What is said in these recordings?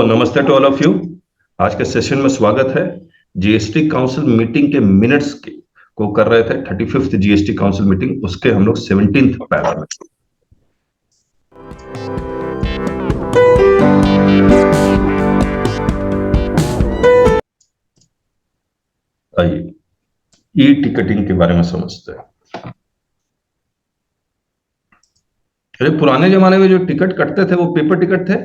नमस्ते to all of you. आज के सेशन में स्वागत है। जीएसटी काउंसिल मीटिंग के मिनट्स के को कर रहे थे। 35th जीएसटी काउंसिल मीटिंग, उसके हम लोग 17th पैरा में। आइए ई टिकटिंग के बारे में समझते हैं। अरे पुराने जमाने में जो टिकट कटते थे वो पेपर टिकट थे।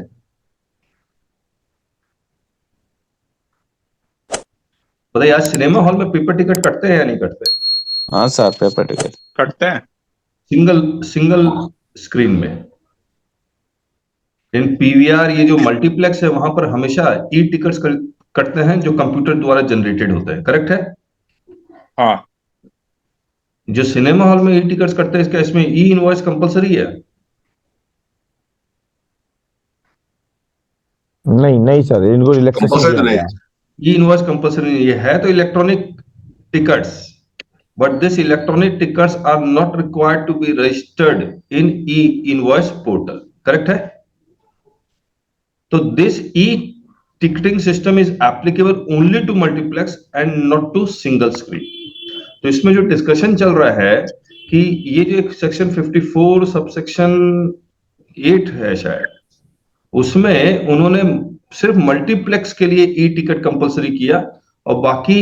बताइए, आज सिनेमा हॉल में पेपर टिकट कटते हैं या नहीं कटते? हाँ सर, पेपर टिकट कटते हैं। सिंगल स्क्रीन में। इन पीवीआर, ये जो मल्टीप्लेक्स है, वहां पर हमेशा ई टिकट्स कटते हैं जो कंप्यूटर द्वारा जनरेटेड होते हैं। करेक्ट है? हाँ, जो सिनेमा हॉल में ई टिकट्स कटते हैं, इसका इसमें ई इनवॉइस कंपलसरी है? नहीं सर, इनको रिलैक्सेशन कंपलसरी नहीं। ई इनवॉइस कंपलसरी नहीं है तो electronic tickets, but this electronic tickets are not required to be registered in E invoice portal. Correct है? तो this E ticketing system is applicable only to multiplex and not to single screen। तो इसमें जो discussion चल रहा है कि ये जो एक सेक्शन 54 सबसेक्शन 8 है शायद, उसमें उन्होंने सिर्फ मल्टीप्लेक्स के लिए ई टिकट कंपलसरी किया और बाकी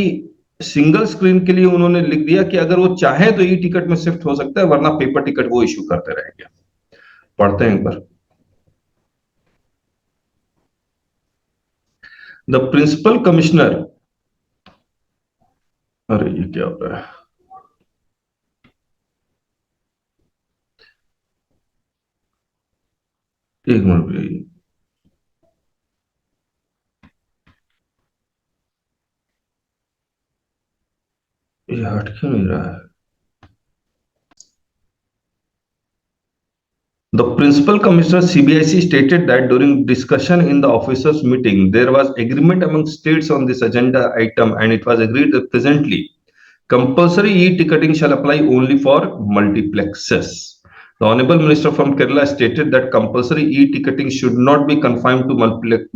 सिंगल स्क्रीन के लिए उन्होंने लिख दिया कि अगर वो चाहे तो ई टिकट में शिफ्ट हो सकता है, वरना पेपर टिकट वो इश्यू करते रहेंगे। पढ़ते हैं एक बार। द प्रिंसिपल कमिश्नर, अरे ये क्या हो रहा है? एक मिनट भैया, ये हट क्यों नहीं रहा है? The principal commissioner CBIC stated that during discussion in the officers meeting there was agreement among states on this agenda item and it was agreed that presently compulsory e-ticketing shall apply only for multiplexes. The Honorable Minister from Kerala stated that compulsory e-ticketing should not be confined to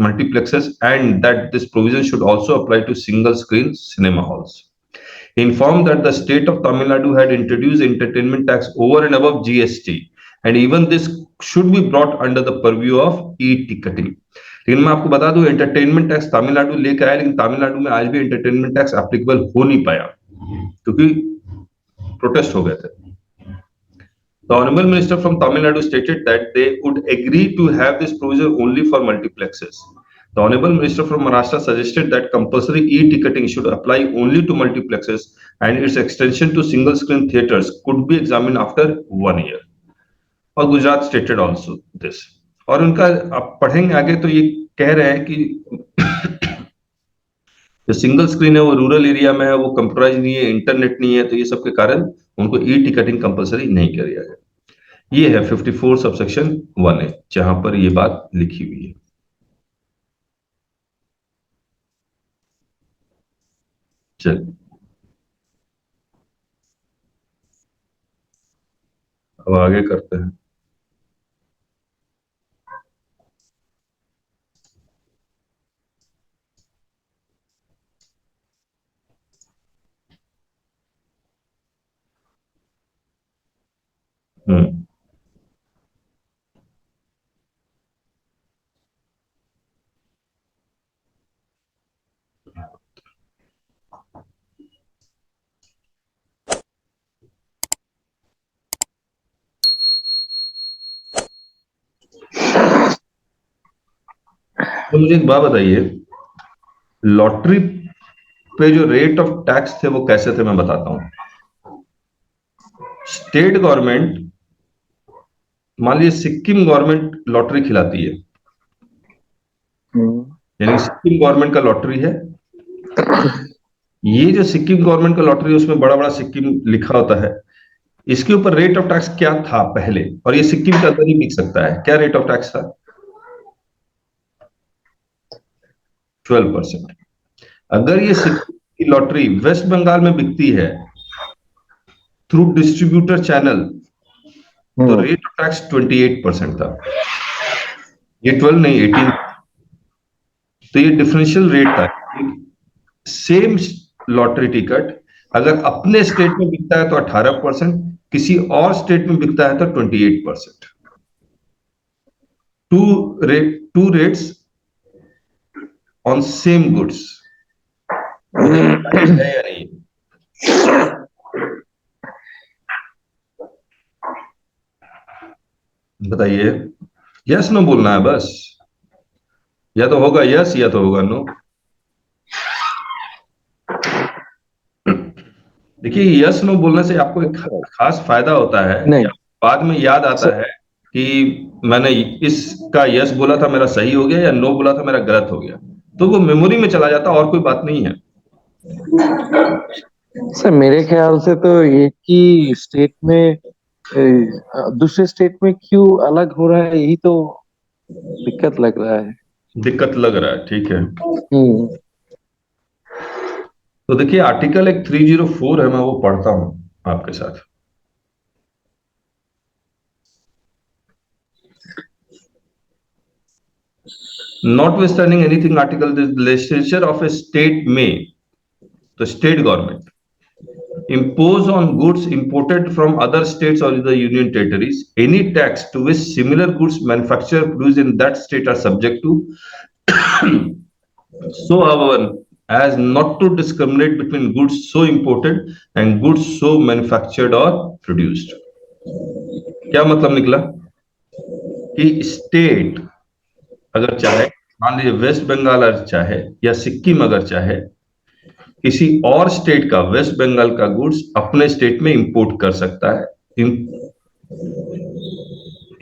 multiplexes and that this provision should also apply to single screen cinema halls. He informed that the state of Tamil Nadu had introduced entertainment tax over and above GST and even this should be brought under the purview of e-ticketing। लेकिन मैं आपको बता दूं, entertainment tax Tamil Nadu लेकर आया, लेकिन तमिलनाडु में आज भी एंटरटेनमेंट टैक्स एप्लीकेबल हो नहीं पाया क्योंकि प्रोटेस्ट हो गए थे। The Honorable Minister from Tamil Nadu stated that they would agree to have this provision only for multiplexes. The Honorable Minister from Maharashtra suggested that compulsory e-ticketing should apply only to multiplexes and its extension to single screen theaters could be examined after 1 year. और Gujarat stated also this. और उनका आप पढ़ेंगे आगे तो ये कह रहे हैं कि जो सिंगल स्क्रीन है वो रूरल एरिया में है, वो कंप्यूटराइज नहीं है, इंटरनेट नहीं है, तो ये सब के कारण उनको ई टिकटिंग कंपलसरी नहीं किया गया। ये है 54 सबसेक्शन 1 है जहां पर ये बात लिखी हुई है। चलिए अब आगे करते हैं। तो मुझे एक बात बताइए, लॉटरी पे जो रेट ऑफ टैक्स थे वो कैसे थे, मैं बताता हूं। स्टेट गवर्नमेंट, मान लीजिए सिक्किम गवर्नमेंट लॉटरी खिलाती है, यानी सिक्किम गवर्नमेंट का लॉटरी है। ये जो सिक्किम गवर्नमेंट का लॉटरी है उसमें बड़ा बड़ा सिक्किम लिखा होता है। इसके ऊपर रेट ऑफ टैक्स क्या था पहले, और ये सिक्किम के अंदर ही बिक सकता है। क्या रेट ऑफ टैक्स था? 12%। अगर ये सिक्किम की लॉटरी वेस्ट बंगाल में बिकती है थ्रू डिस्ट्रीब्यूटर चैनल तो रेट ऑफ टैक्स 28% था। ये 12 नहीं 18। तो ये डिफरेंशियल रेट था। सेम लॉटरी टिकट अगर अपने स्टेट में बिकता है तो 18%, किसी और स्टेट में बिकता है तो 28%। Two rates on same goods. है या नहीं? बताइए, यस नो बोलना है बस, या तो होगा यस या तो होगा नो। देखिए, यस नो बोलने से आपको एक खास फायदा होता है, नहीं। या बाद में याद आता है कि मैंने इसका यस बोला था मेरा सही हो गया, या नो बोला था मेरा गलत हो गया, तो वो मेमोरी में चला जाता, और कोई बात नहीं है। सर मेरे ख्याल से तो एक ही स्टेट में दूसरे स्टेट में क्यों अलग हो रहा है, यही तो दिक्कत लग रहा है। दिक्कत लग रहा है, ठीक है। हम्म। तो देखिए, आर्टिकल एक 304 है, मैं वो पढ़ता हूं आपके साथ। Notwithstanding anything, article the legislature of a state may, the state government, impose on goods imported from other states or the union territories any tax to which similar goods manufactured produced in that state are subject to, so however as not to discriminate between goods so imported and goods so manufactured or produced। क्या मतलब निकला कि state अगर चाहे, मान लीजिए waste Bengal अगर चाहे या सिक्किम अगर चाहे, किसी और स्टेट का वेस्ट बंगाल का गुड्स अपने स्टेट में इंपोर्ट कर सकता है।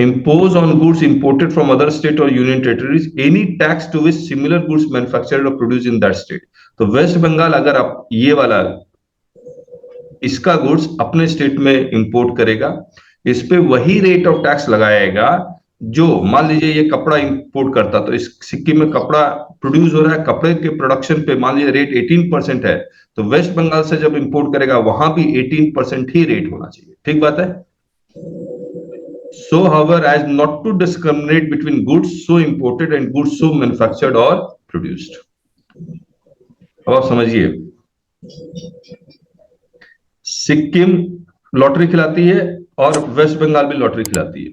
impose on goods imported from other state or union territories any tax to which similar goods manufactured or produced in that state। तो वेस्ट बंगाल अगर आप ये वाला इसका गुड्स अपने स्टेट में इंपोर्ट करेगा, इस पे वही रेट ऑफ टैक्स लगाएगा जो, मान लीजिए ये कपड़ा इंपोर्ट करता, तो इस सिक्किम में कपड़ा प्रोड्यूस हो रहा है, कपड़े के प्रोडक्शन पे मान लीजिए रेट 18% है, तो वेस्ट बंगाल से जब इंपोर्ट करेगा वहां भी 18% ही रेट होना चाहिए। ठीक बात है। So however as not to discriminate between goods so imported and goods so manufactured or produced। अब आप समझिए, सिक्किम लॉटरी खिलाती है और वेस्ट बंगाल भी लॉटरी खिलाती है।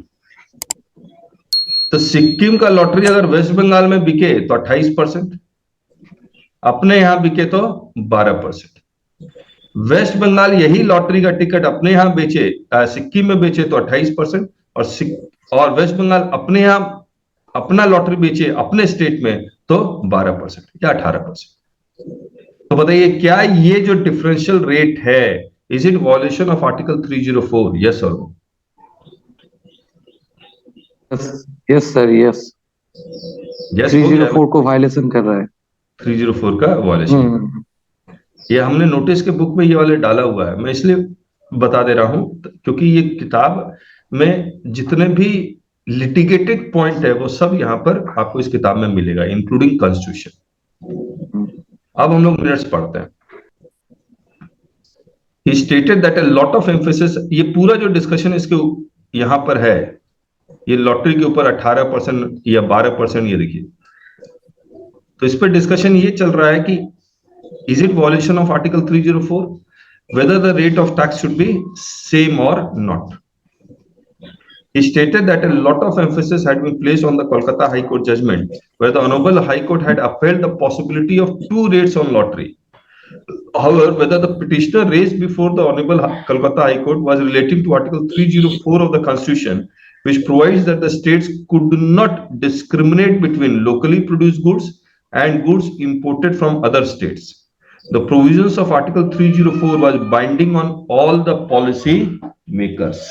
तो सिक्किम का लॉटरी अगर वेस्ट बंगाल में बिके तो 28%, अपने यहां बिके तो 12%। वेस्ट बंगाल यही लॉटरी का टिकट अपने यहां बेचे, सिक्किम में बेचे तो 28%, और वेस्ट बंगाल अपने यहां अपना लॉटरी बेचे अपने स्टेट में तो 12% या 18%। तो बताइए, क्या ये जो डिफरेंशियल रेट है, is it violation of article 304? Yes और नो? Yes sir, yes. 304 को वायलेशन कर रहा है। 304 का वॉल्यूशन, ये हमने नोटिस के बुक में ये वाले डाला हुआ है। मैं इसलिए बता दे रहा हूं क्योंकि ये किताब में जितने भी लिटिगेटेड पॉइंट है वो सब यहां पर आपको इस किताब में मिलेगा, इंक्लूडिंग कॉन्स्टिट्यूशन। अब हम लोग मिनट्स पढ़ते हैं। He stated that a lot of emphasis, ये पूरा जो डिस्कशन इसके यहां पर है, ये लॉटरी के ऊपर 18% या 12%, ये देखिए, तो इस पर डिस्कशन ये चल रहा है कि is it violation of article 304 whether the rate of tax should be same or not। He stated that a lot of emphasis had been placed on the Kolkata High Court judgment where the Honorable High Court had upheld the possibility of two rates on lottery। However, whether the petitioner raised before the Honorable Kolkata High Court was relating to article 304 of the Constitution, which provides that the states could not discriminate between locally produced goods and goods imported from other states। The provisions of article 304 was binding on all the policy makers।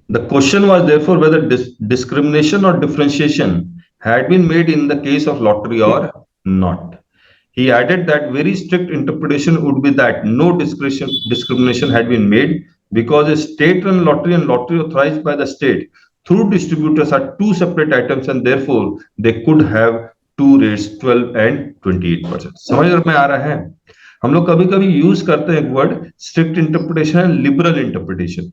The question was therefore whether discrimination or differentiation had been made in the case of lottery or not। He added that very strict interpretation would be that no discrimination had been made because a state-run lottery and lottery authorized by the state through distributors are two separate items and therefore they could have two rates 12 and 28%। समझ में आ रहा है? हम लोग कभी कभी use करते हैं एक word strict interpretation and liberal interpretation.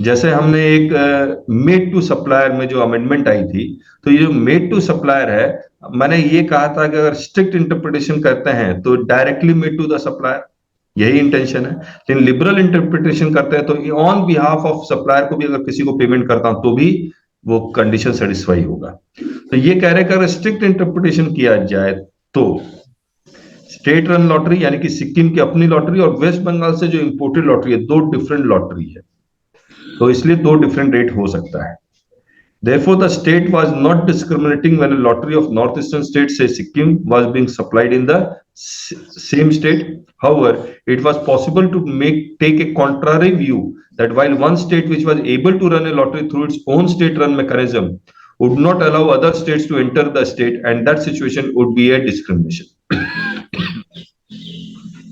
जैसे हमने एक मेड टू सप्लायर में जो अमेंडमेंट आई थी, तो ये जो मेड टू सप्लायर है, मैंने ये कहा था कि अगर स्ट्रिक्ट इंटरप्रिटेशन करते हैं तो directly made to the supplier, यही इंटेंशन है। लेकिन लिबरल इंटरप्रिटेशन करते हैं तो ऑन बिहाफ ऑफ सप्लायर को भी अगर किसी को पेमेंट करता हूं तो भी वो कंडीशन सेटिस्फाई होगा। तो ये कह रहे हैं कि अगर स्ट्रिक्ट इंटरप्रिटेशन किया जाए तो स्टेट रन लॉटरी यानी कि सिक्किम की अपनी लॉटरी और वेस्ट बंगाल से जो इंपोर्टेड लॉटरी है, दो डिफरेंट लॉटरी है, तो इसलिए दो डिफरेंट रेट हो सकता है। Therefore, the state was not discriminating when a lottery of northeastern states, say Sikkim, was being supplied in the same state. However, it was possible to take a contrary view that while one state which was able to run a lottery through its own state-run mechanism would not allow other states to enter the state, and that situation would be a discrimination.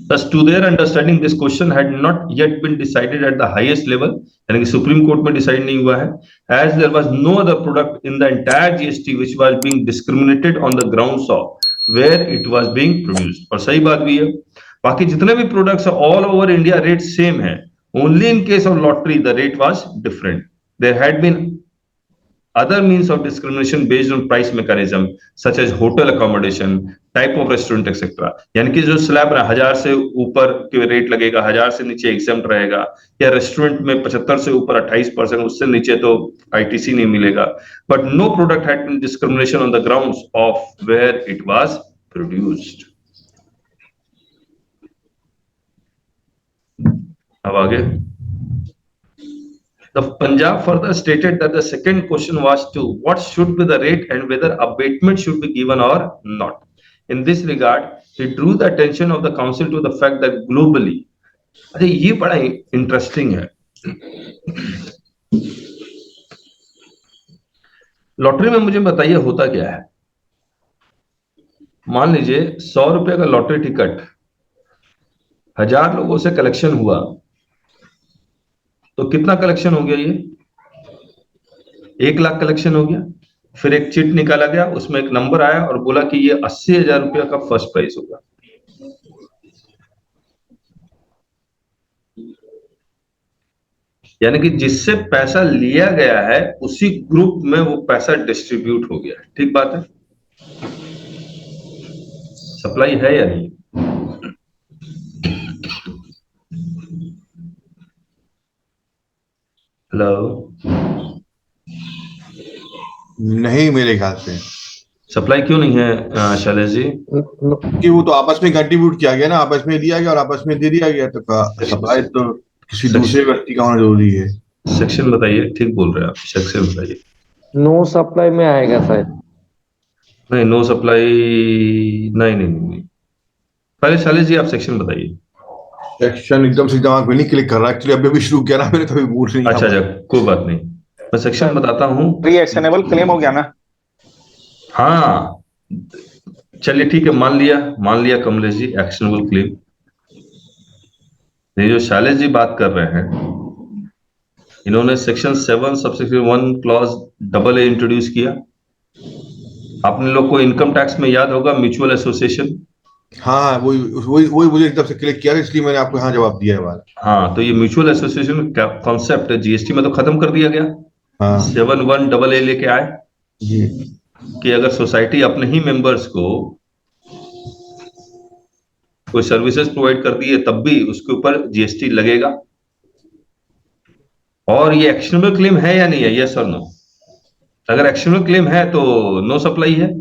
Thus, to their understanding, this question had not yet been decided at the highest level, यानी कि supreme court में decide नहीं हुआ है, as there was no other product in the entire GST which was being discriminated on the grounds of where it was being produced। और सही बात भी है, बाकी जितने भी प्रोडक्ट्स है all over India rate same है, only in case of lottery the rate was different. There had been other means of discrimination based on price mechanism such as hotel accommodation, type of restaurant etc। यानी कि जो slab 1000 से ऊपर के rate लगेगा, 1000 से नीचे एग्जेम्प्ट रहेगा, या रेस्टोरेंट में 75 से ऊपर 28%, उससे नीचे तो आईटीसी नहीं मिलेगा। But no product had been discrimination on the grounds of where it was produced. अब आगे The Punjab further stated that the second question was to what should be the rate and whether abatement should be given or not. In this regard, he drew the attention of the council to the fact that globally, अरे ये बड़ा interesting है, lottery में मुझे बताइए होता क्या है। मान लीजिए 100 रुपए का लॉटरी टिकट 1000 लोगों से कलेक्शन हुआ, तो कितना कलेक्शन हो गया? ये 1 लाख कलेक्शन हो गया। फिर एक चिट निकाला गया, उसमें एक नंबर आया और बोला कि ये 80,000 रुपया का फर्स्ट प्राइज होगा। यानी कि जिससे पैसा लिया गया है उसी ग्रुप में वो पैसा डिस्ट्रीब्यूट हो गया। ठीक बात है? सप्लाई है या नहीं? हेलो, नहीं मेरे ख्याल से सप्लाई क्यों नहीं है शैलेश जी? कि वो तो आपस में कंट्रीब्यूट किया गया ना, आपस में दिया गया और आपस में दे दिया गया, तो सप्लाई तो किसी दूसरे व्यक्ति का होना जरूरी है। सेक्शन बताइए, ठीक बोल रहे हैं आप, सेक्शन बताइए। नो सप्लाई में आएगा शायद। नहीं, नो सप्लाई नहीं। पहले शैलेश जी आप सेक्शन बताइए। सेक्शन एकदम से दिमाग में नहीं क्लिक कर रहा, एक्चुअली अभी शुरू किया ना मैंने, तभी भूल नहीं। अच्छा, कोई बात नहीं, मैं सेक्शन बताता हूँ। प्री एक्शनेबल क्लेम हो गया ना? हाँ चलिए ठीक है, मान लिया कमलेश जी एक्शनेबल क्लेम। ये जो शैलेश जी बात कर रहे हैं, इन्होंने section 7 subsection 1 clause AA introduce किया। आपने लोग को इनकम टैक्स में याद होगा म्यूचुअल एसोसिएशन। हाँ वही मुझे एकदम से क्लिक किया, इसलिए मैंने आपको यहाँ जवाब दिया है। हाँ, तो ये म्यूचुअल एसोसिएशन का कॉन्सेप्ट जीएसटी में तो खत्म कर दिया गया। हाँ 7(1) AA लेके आए जी, कि अगर सोसाइटी अपने ही मेंबर्स को कोई सर्विसेज प्रोवाइड कर दी है तब भी उसके ऊपर जीएसटी लगेगा। और ये एक्शनेबल क्लेम है या नहीं है, यस और नो? अगर एक्शनेबल क्लेम है तो नो सप्लाई है।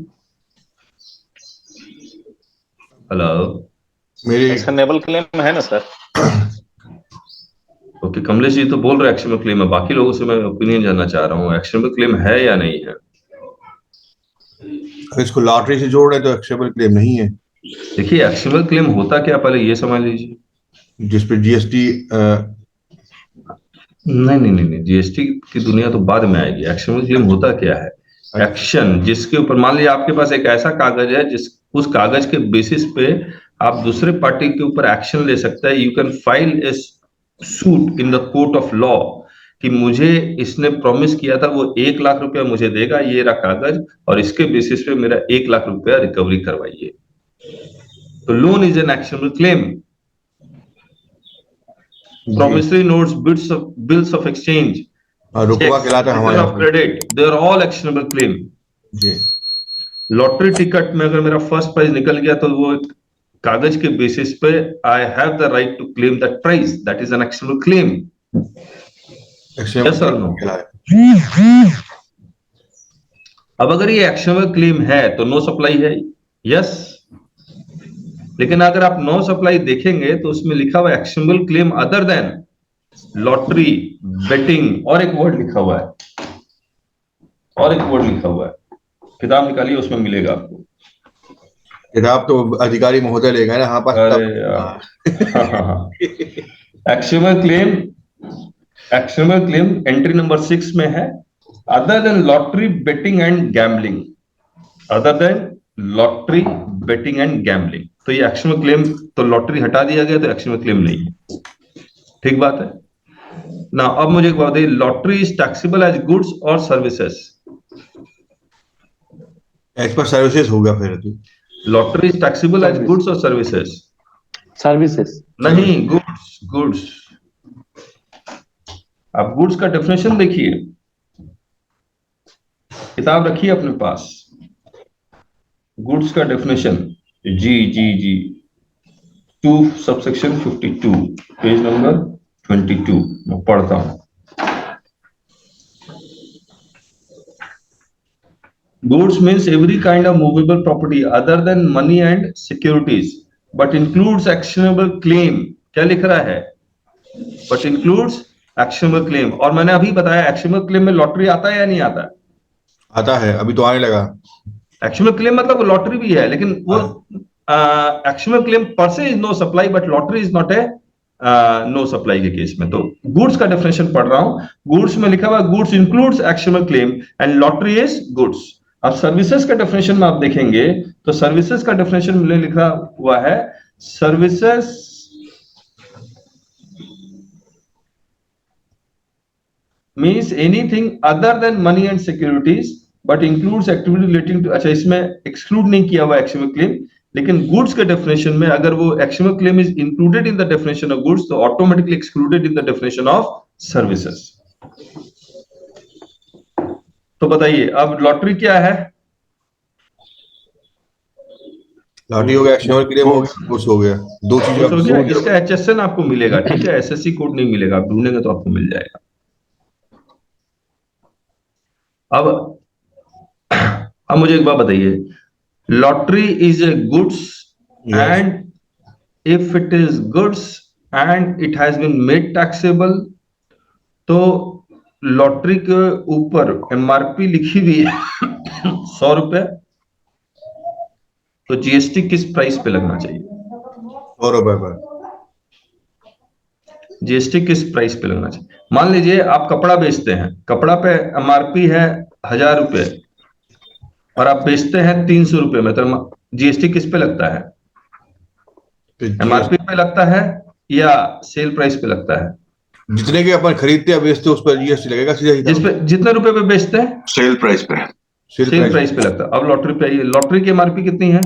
हेलो, मेरे एक्शनेबल क्लेम है ना सर? ओके, कमलेश जी तो बोल रहे एक्शनेबल क्लेम है, बाकी लोगों से मैं ओपिनियन जानना चाह रहा हूँ, एक्शनेबल क्लेम है या नहीं है? इसको लॉटरी से जोड़ रहे तो एक्शनेबल क्लेम नहीं है। देखिए एक्शनेबल क्लेम होता क्या, पहले ये समझ लीजिए। जिसपे जीएसटी नहीं, जीएसटी की दुनिया तो बाद में आएगी। एक्शनेबल क्लेम होता क्या है? एक्शन जिसके ऊपर, मान लीजिए आपके पास एक ऐसा कागज है जिस उस कागज के बेसिस पे आप दूसरे पार्टी के ऊपर एक्शन ले सकते हैं। You can file A suit in the court of law कि मुझे इसने प्रॉमिस किया था वो 1 लाख रुपया मुझे देगा, ये रहा कागज, और इसके बेसिस पे मेरा 1 लाख रुपया रिकवरी करवाइए। तो loan is an actionable claim. Promissory notes, bills of exchange, रुकवा कहलाता है हमारे letter यहाँ of पे। credit, they are all actionable claim। जी लॉटरी टिकट में अगर मेरा फर्स्ट प्राइज निकल गया तो वो कागज के बेसिस पे I have the right to claim that prize, that is an actionable claim. Yes or no? कहलाए। अब अगर ये एक्शनेबल क्लेम है तो नो सप्लाई है, यस। लेकिन अगर आप नो सप्लाई देखेंगे तो उसमें लिखा हुआ actionable claim other than lottery, betting, और एक वर्ड लिखा हुआ है, और एक वर्ड लिखा हुआ है, किताब निकालिए उसमें मिलेगा आपको। किताब तो अधिकारी महोदय ले गए ना, हाँ पास अरे यार, एक्शनेबल क्लेम एंट्री नंबर 6 में है, other than lottery, betting and gambling, other than lottery, betting and gambling. तो ये एक्शनेबल क्लेम, तो लॉटरी हटा दिया गया तो एक्शनेबल क्लेम नहीं है, ठीक बात है ना। अब मुझे एक बात बताइए, lottery is taxable as goods और सर्विसेज? एज पर सर्विसेज होगा फिर तो। Lottery is taxable as goods और सर्विसेज? सर्विसेज नहीं, गुड्स। आप गुड्स का डेफिनेशन देखिए, किताब रखिए अपने पास, गुड्स का डेफिनेशन, जी 2 सबसेक्शन 52 पेज नंबर 22 मैं पढ़ता हूं। Goods means every kind of movable property other than money and securities, but includes actionable claim। क्या लिख रहा है? But includes actionable claim। और मैंने अभी बताया actionable claim में लॉटरी आता है या नहीं आता? आता है, अभी तो आने लगा। एक्शनेबल क्लेम मतलब वो लॉटरी भी है, लेकिन वो actionable claim per se is no supply, but lottery is not a no supply के केस में। तो गुड्स का डेफिनेशन पढ़ रहा हूं, गुड्स में लिखा हुआ goods includes actionable claim and lottery is goods. अब सर्विसेज का डेफिनेशन में आप देखेंगे तो सर्विसेज का डेफिनेशन में लिखा हुआ है, services means anything other than money and securities but includes activity relating to. अच्छा, इसमें एक्सक्लूड नहीं किया हुआ एक्शनेबल क्लेम, लेकिन गुड्स के डेफिनेशन में अगर वो actionable claim is included in the definition of goods तो automatically excluded in the definition of services. तो बताइए अब लॉटरी क्या है? लॉटरी हो गया, एक्शनेबल क्लेम हो गया, गुड्स हो गया, दो तो चीजें। इसका एचएसएन आपको मिलेगा, ठीक है, एसएससी कोड नहीं मिलेगा, आप ढूंढेंगे तो आपको मिल जाएगा। अब मुझे एक बात बताइए, lottery is a goods and if it is goods and it has been made taxable, तो लॉटरी के ऊपर एमआरपी लिखी हुई है 100 रुपए, तो जीएसटी किस प्राइस पे लगना चाहिए? 100 रुपए पर। जीएसटी किस प्राइस पे लगना चाहिए? मान लीजिए आप कपड़ा बेचते हैं, कपड़ा पे एमआरपी है 1000 रुपए और आप बेचते हैं 300 रुपए में, तो जीएसटी किस पे लगता है? एमआरपी पे लगता है या सेल प्राइस पे लगता है? जितने के अपन खरीदते हैं बेचते हैं उस पर जीएसटी लगेगा सीधा जिस पे जितने रुपए पे बेचते हैं सेल प्राइस पे, सेल प्राइस पे लगता है। अब लॉटरी पे आइए, लॉटरी की एमआरपी कितनी है?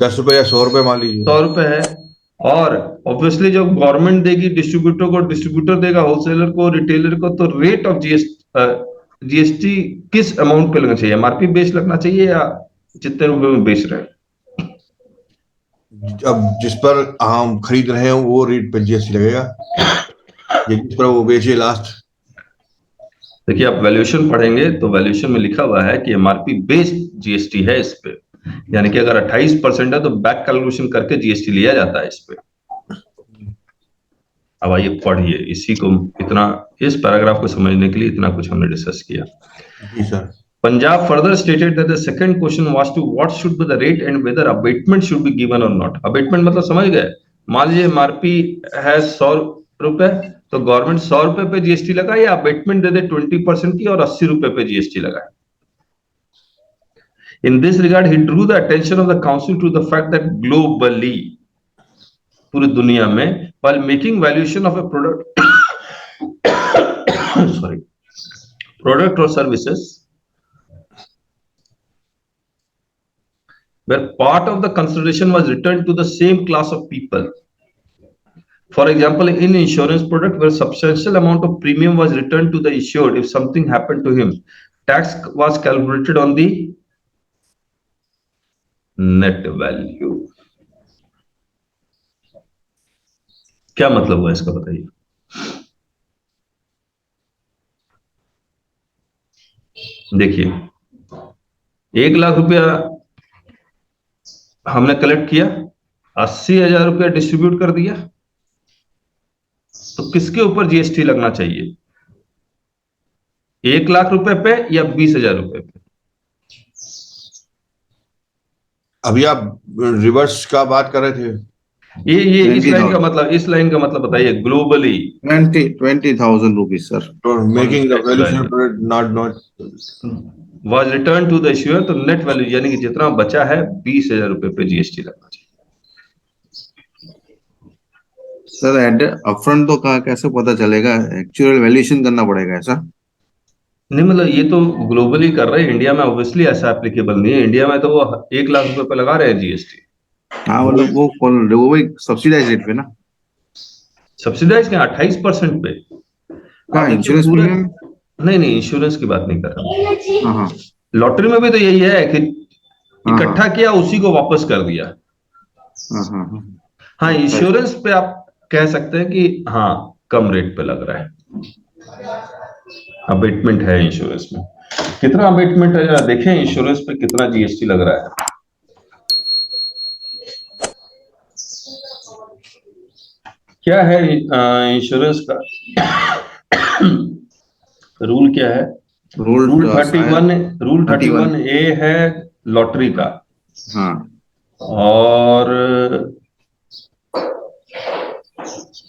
10 रुपए या 100 रुपए मान लीजिए। 100 रुपए है, और ऑब्वियसली जो गवर्नमेंट देगी डिस्ट्रीब्यूटर को, डिस्ट्रीब्यूटर देगा होलसेलर को, रिटेलर को, तो रेट ऑफ जीएसटी किस अमाउंट पे लगना चाहिए? एमआरपी बेस लगना चाहिए या जितने रुपए में बेच रहे हैं? अब जिस पर हम खरीद रहे हैं वो रेट पे जीएसटी लगेगा, जिस पर वो बेचे लास्ट। देखिए आप वैल्यूएशन पढ़ेंगे तो वैल्यूएशन में लिखा हुआ है कि एमआरपी बेस्ड जीएसटी है इस पे, यानी कि अगर 28% है तो बैक कैलकुलेशन करके जीएसटी लिया जाता है इस पे। अब आइए पढ़िए, इसी को इतना, इस पैराग्राफ को समझने के लिए इतना कुछ हमने डिस्कस किया। जी sir. Punjab further stated that the second question was to what should be the rate and whether abatement should be given or not। abatement मतलब समझ गए? मान लीजिए एमआरपी है 100 रुपए, तो गवर्नमेंट 100 रुपए पे जीएसटी लगाए या अबेटमेंट दे दे 20% की और 80 रुपए पे जीएसटी लगाए। In this regard, he drew the attention of the council to the fact that globally, पूरी दुनिया में, while making valuation of a product sorry, product or services where part of the consideration was returned to the same class of people. For example, in insurance product where substantial amount of premium was returned to the insured if something happened to him, tax was calculated on the net value. क्या मतलब हुआ इसका बताइए? देखिए, 1 लाख रुपया हमने collect किया, 80,000 रुपया डिस्ट्रीब्यूट कर दिया, तो किसके ऊपर जीएसटी लगना चाहिए? 1 लाख रुपए पे या 20,000 रुपए पे? अभी आप रिवर्स का बात कर रहे थे। ये इस 20,000 इस लाइन का मतलब बताइए globally 20,000 rupees, sir. Making the Net value value. Not was returned to the issuer, तो नेट वैल्यू यानी कि जितना बचा है 20,000 रुपए पे जीएसटी लगना चाहिए। Sir, upfront तो कहा कैसे पता चलेगा? Actual valuation करना पड़ेगा ऐसा? नहीं मतलब ये तो ग्लोबली कर रहे हैं, इंडिया में ऑब्वियसली ऐसा एप्लीकेबल नहीं है। इंडिया में तो वो 1 लाख रुपए पे लगा रहे हैं जीएसटी। हाँ मतलब वो भी सब्सिडाइज रेट पे ना? सब्सिडाइज क्या 28% पे? हाँ, आप देखिए इंश्योरेंस पूरे प्रीमियम। नहीं इंश्योरेंस की बात नहीं कर रहा। हाँ हाँ लॉटरी में भी तो यही है कि हाँ इकट्ठा किया उसी को वापस कर दिया। हाँ हाँ हाँ। हाँ इंश्योरेंस पे आप कह सकते हैं कि हाँ कम रेट पे लग रहा है, अबेटमेंट है इंश्योरेंस में। कितना अबेटमेंट है जरा देखें इंश्योरेंस पे कितना जीएसटी लग रहा है। क्या है इंश्योरेंस का रूल क्या है? रूल 31 ए है लॉटरी का। हाँ और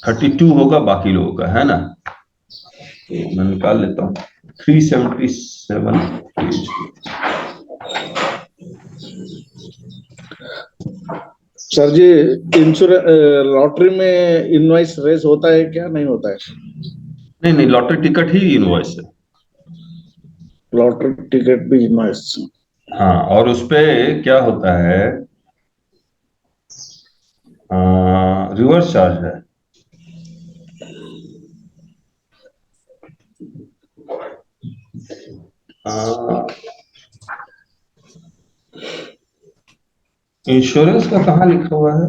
32 होगा बाकी लोगों का, है ना? मैं निकाल लेता हूँ 377 सर जी, इंश्योरेंस लॉटरी में इनवॉइस रेस होता है क्या? नहीं होता है? नहीं लॉटरी टिकट ही इनवॉइस है। लॉटरी टिकट भी इनवॉइस? हाँ और उसपे क्या होता है, रिवर्स चार्ज है। इंश्योरेंस का कहाँ लिखा हुआ है?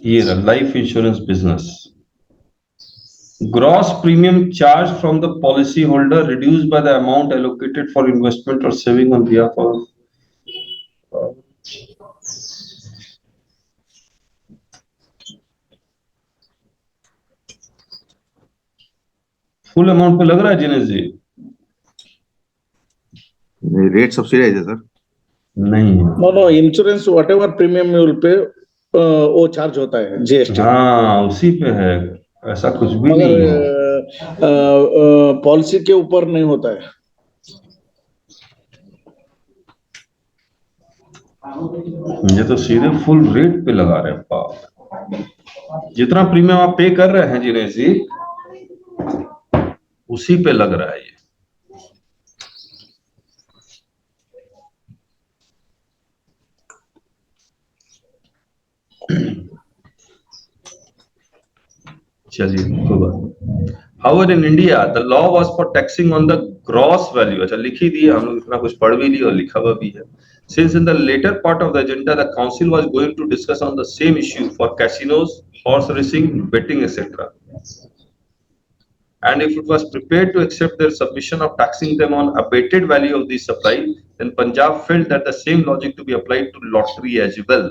ये life insurance business, gross premium charged from the policy holder reduced by the amount allocated for investment or saving on behalf of full amount पे लग रहा है जिनेश जी? रेट सब्सिडाइज है सर? नहीं है। No insurance whatever premium you will pay वो charge होता है जीएसटी। हाँ उसी पे है, ऐसा कुछ भी नहीं है। मगर पॉलिसी के ऊपर नहीं होता है। ये तो सीधे फुल रेट पे लगा रहे हैं बाप। जितना प्रीमियम आप पे कर रहे हैं जिनेश जी उसी पे लग रहा है ये। चलिए कोई बात। However, in India, the law was for taxing on the gross value. अच्छा लिख ही दिए हम लोग, इतना कुछ पढ़ भी लिया और लिखा हुआ भी है। Since in the later part of the agenda, the council was going to discuss on the same issue for casinos, horse racing, betting, etc. And if it was prepared to accept their submission of taxing them on abated value of the supply, then Punjab felt that the same logic to be applied to lottery as well.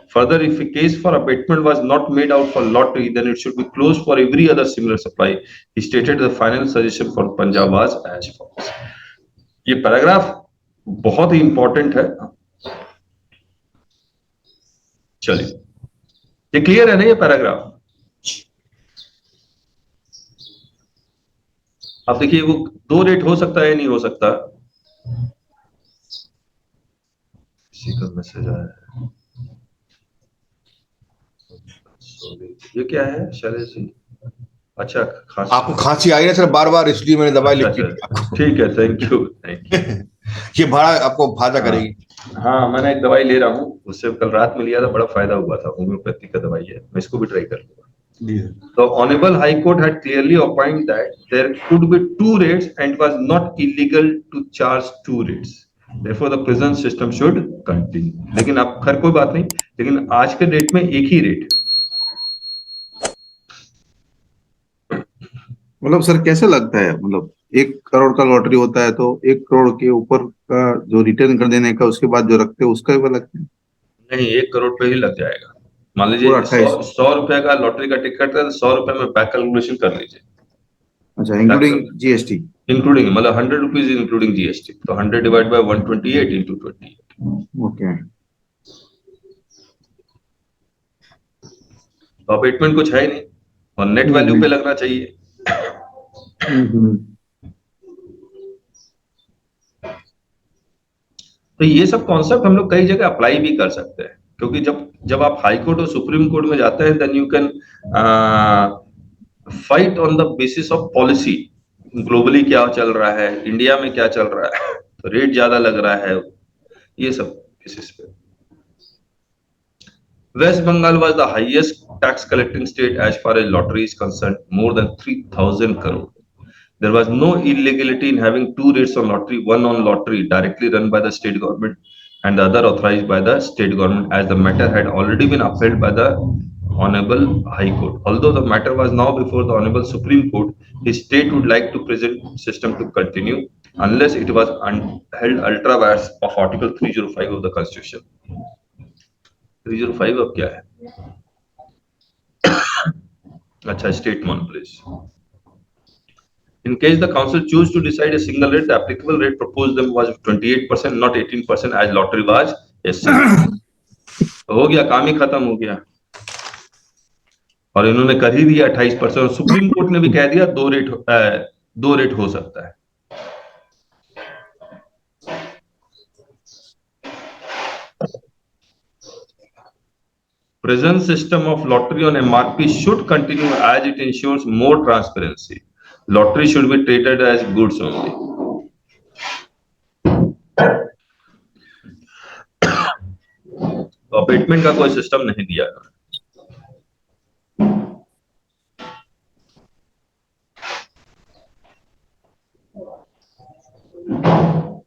Further, if a case for abatement was not made out for lottery, then it should be closed for every other similar supply. He stated the final suggestion for Punjab was as follows. ये paragraph बहुत ही important है। चलिए, ये clear है ना ये paragraph? अब देखिए वो 2 रेट हो सकता है नहीं हो सकता। किसी का मैसेज आया है, ये क्या है शैलेश जी? अच्छा, खांसी। आपको खांसी आई ना सर बार बार, इसलिए मैंने दवाई लिख अच्छा, दी थी आपको। ठीक है, थैंक यू, थैंक यू। ये भाड़ा आपको फायदा हाँ। करेगी। हाँ, मैंने एक दवाई ले रहा हूँ, उससे कल रात में लिया था, बड़ा फायदा हुआ था। होम्योपैथी का दवाई है, मैं इसको भी ट्राई कर लूंगा। The Honorable High Court had clearly opined that there could be two rates and it was not illegal to charge two rates. Therefore, the prison system should continue. लेकिन अब खैर कोई बात नहीं, लेकिन आज के डेट में एक ही रेट। मतलब सर कैसे लगता है, मतलब 1 करोड़ का लॉटरी होता है तो 1 करोड़ के ऊपर का जो रिटर्न कर देने का उसके बाद जो रखते हैं उसका भी लगता है? नहीं, 1 करोड़ पे ही लग जाएगा। मान लीजिए पूरा 100 28। 100 रुपए का लॉटरी का टिकट है, तो 100 रुपए में बैक कैलकुलेशन कर लीजिए। अच्छा, इंक्लूडिंग जीएसटी? इंक्लूडिंग मतलब 100 रुपीज इंक्लूडिंग जीएसटी, तो 100 डिवाइड बाय 128 इंटू 28। ओके। तो अबेटमेंट कुछ है ही नहीं, और नेट वैल्यू पे लगना चाहिए। तो ये सब कॉन्सेप्ट हम लोग कई जगह अप्लाई भी कर सकते हैं, क्योंकि जब आप हाई कोर्ट और सुप्रीम कोर्ट में जाते हैं, then you can fight on the basis of policy. Globally क्या चल रहा है, इंडिया में क्या चल रहा है, तो रेट ज्यादा लग रहा है, ये सब बेसिस पे। West Bengal was the highest tax collecting state as far as lottery is concerned, more than 3,000 crore. There was no illegality in having two rates on lottery, one on lottery directly run by the state government and the other authorized by the state government, as the matter had already been upheld by the Honorable High Court. Although the matter was now before the Honorable Supreme Court, the state would like to present system to continue unless it was held ultra vires of Article 305 of the Constitution. 305 अब क्या है? अच्छा, statement please. In case the council choose to decide a single rate, the applicable rate proposed them was 28%, not 18%, as lottery was SC. हो गया, काम ही खत्म हो गया। और इन्होंने कर ही दिया 28%, और सुप्रीम कोर्ट ने भी कह दिया दो रेट हो सकता है। Present system of lottery on MRP should continue as it ensures more transparency. Lottery should be treated as goods only. तो अबेटमेंट का कोई सिस्टम नहीं दिया है।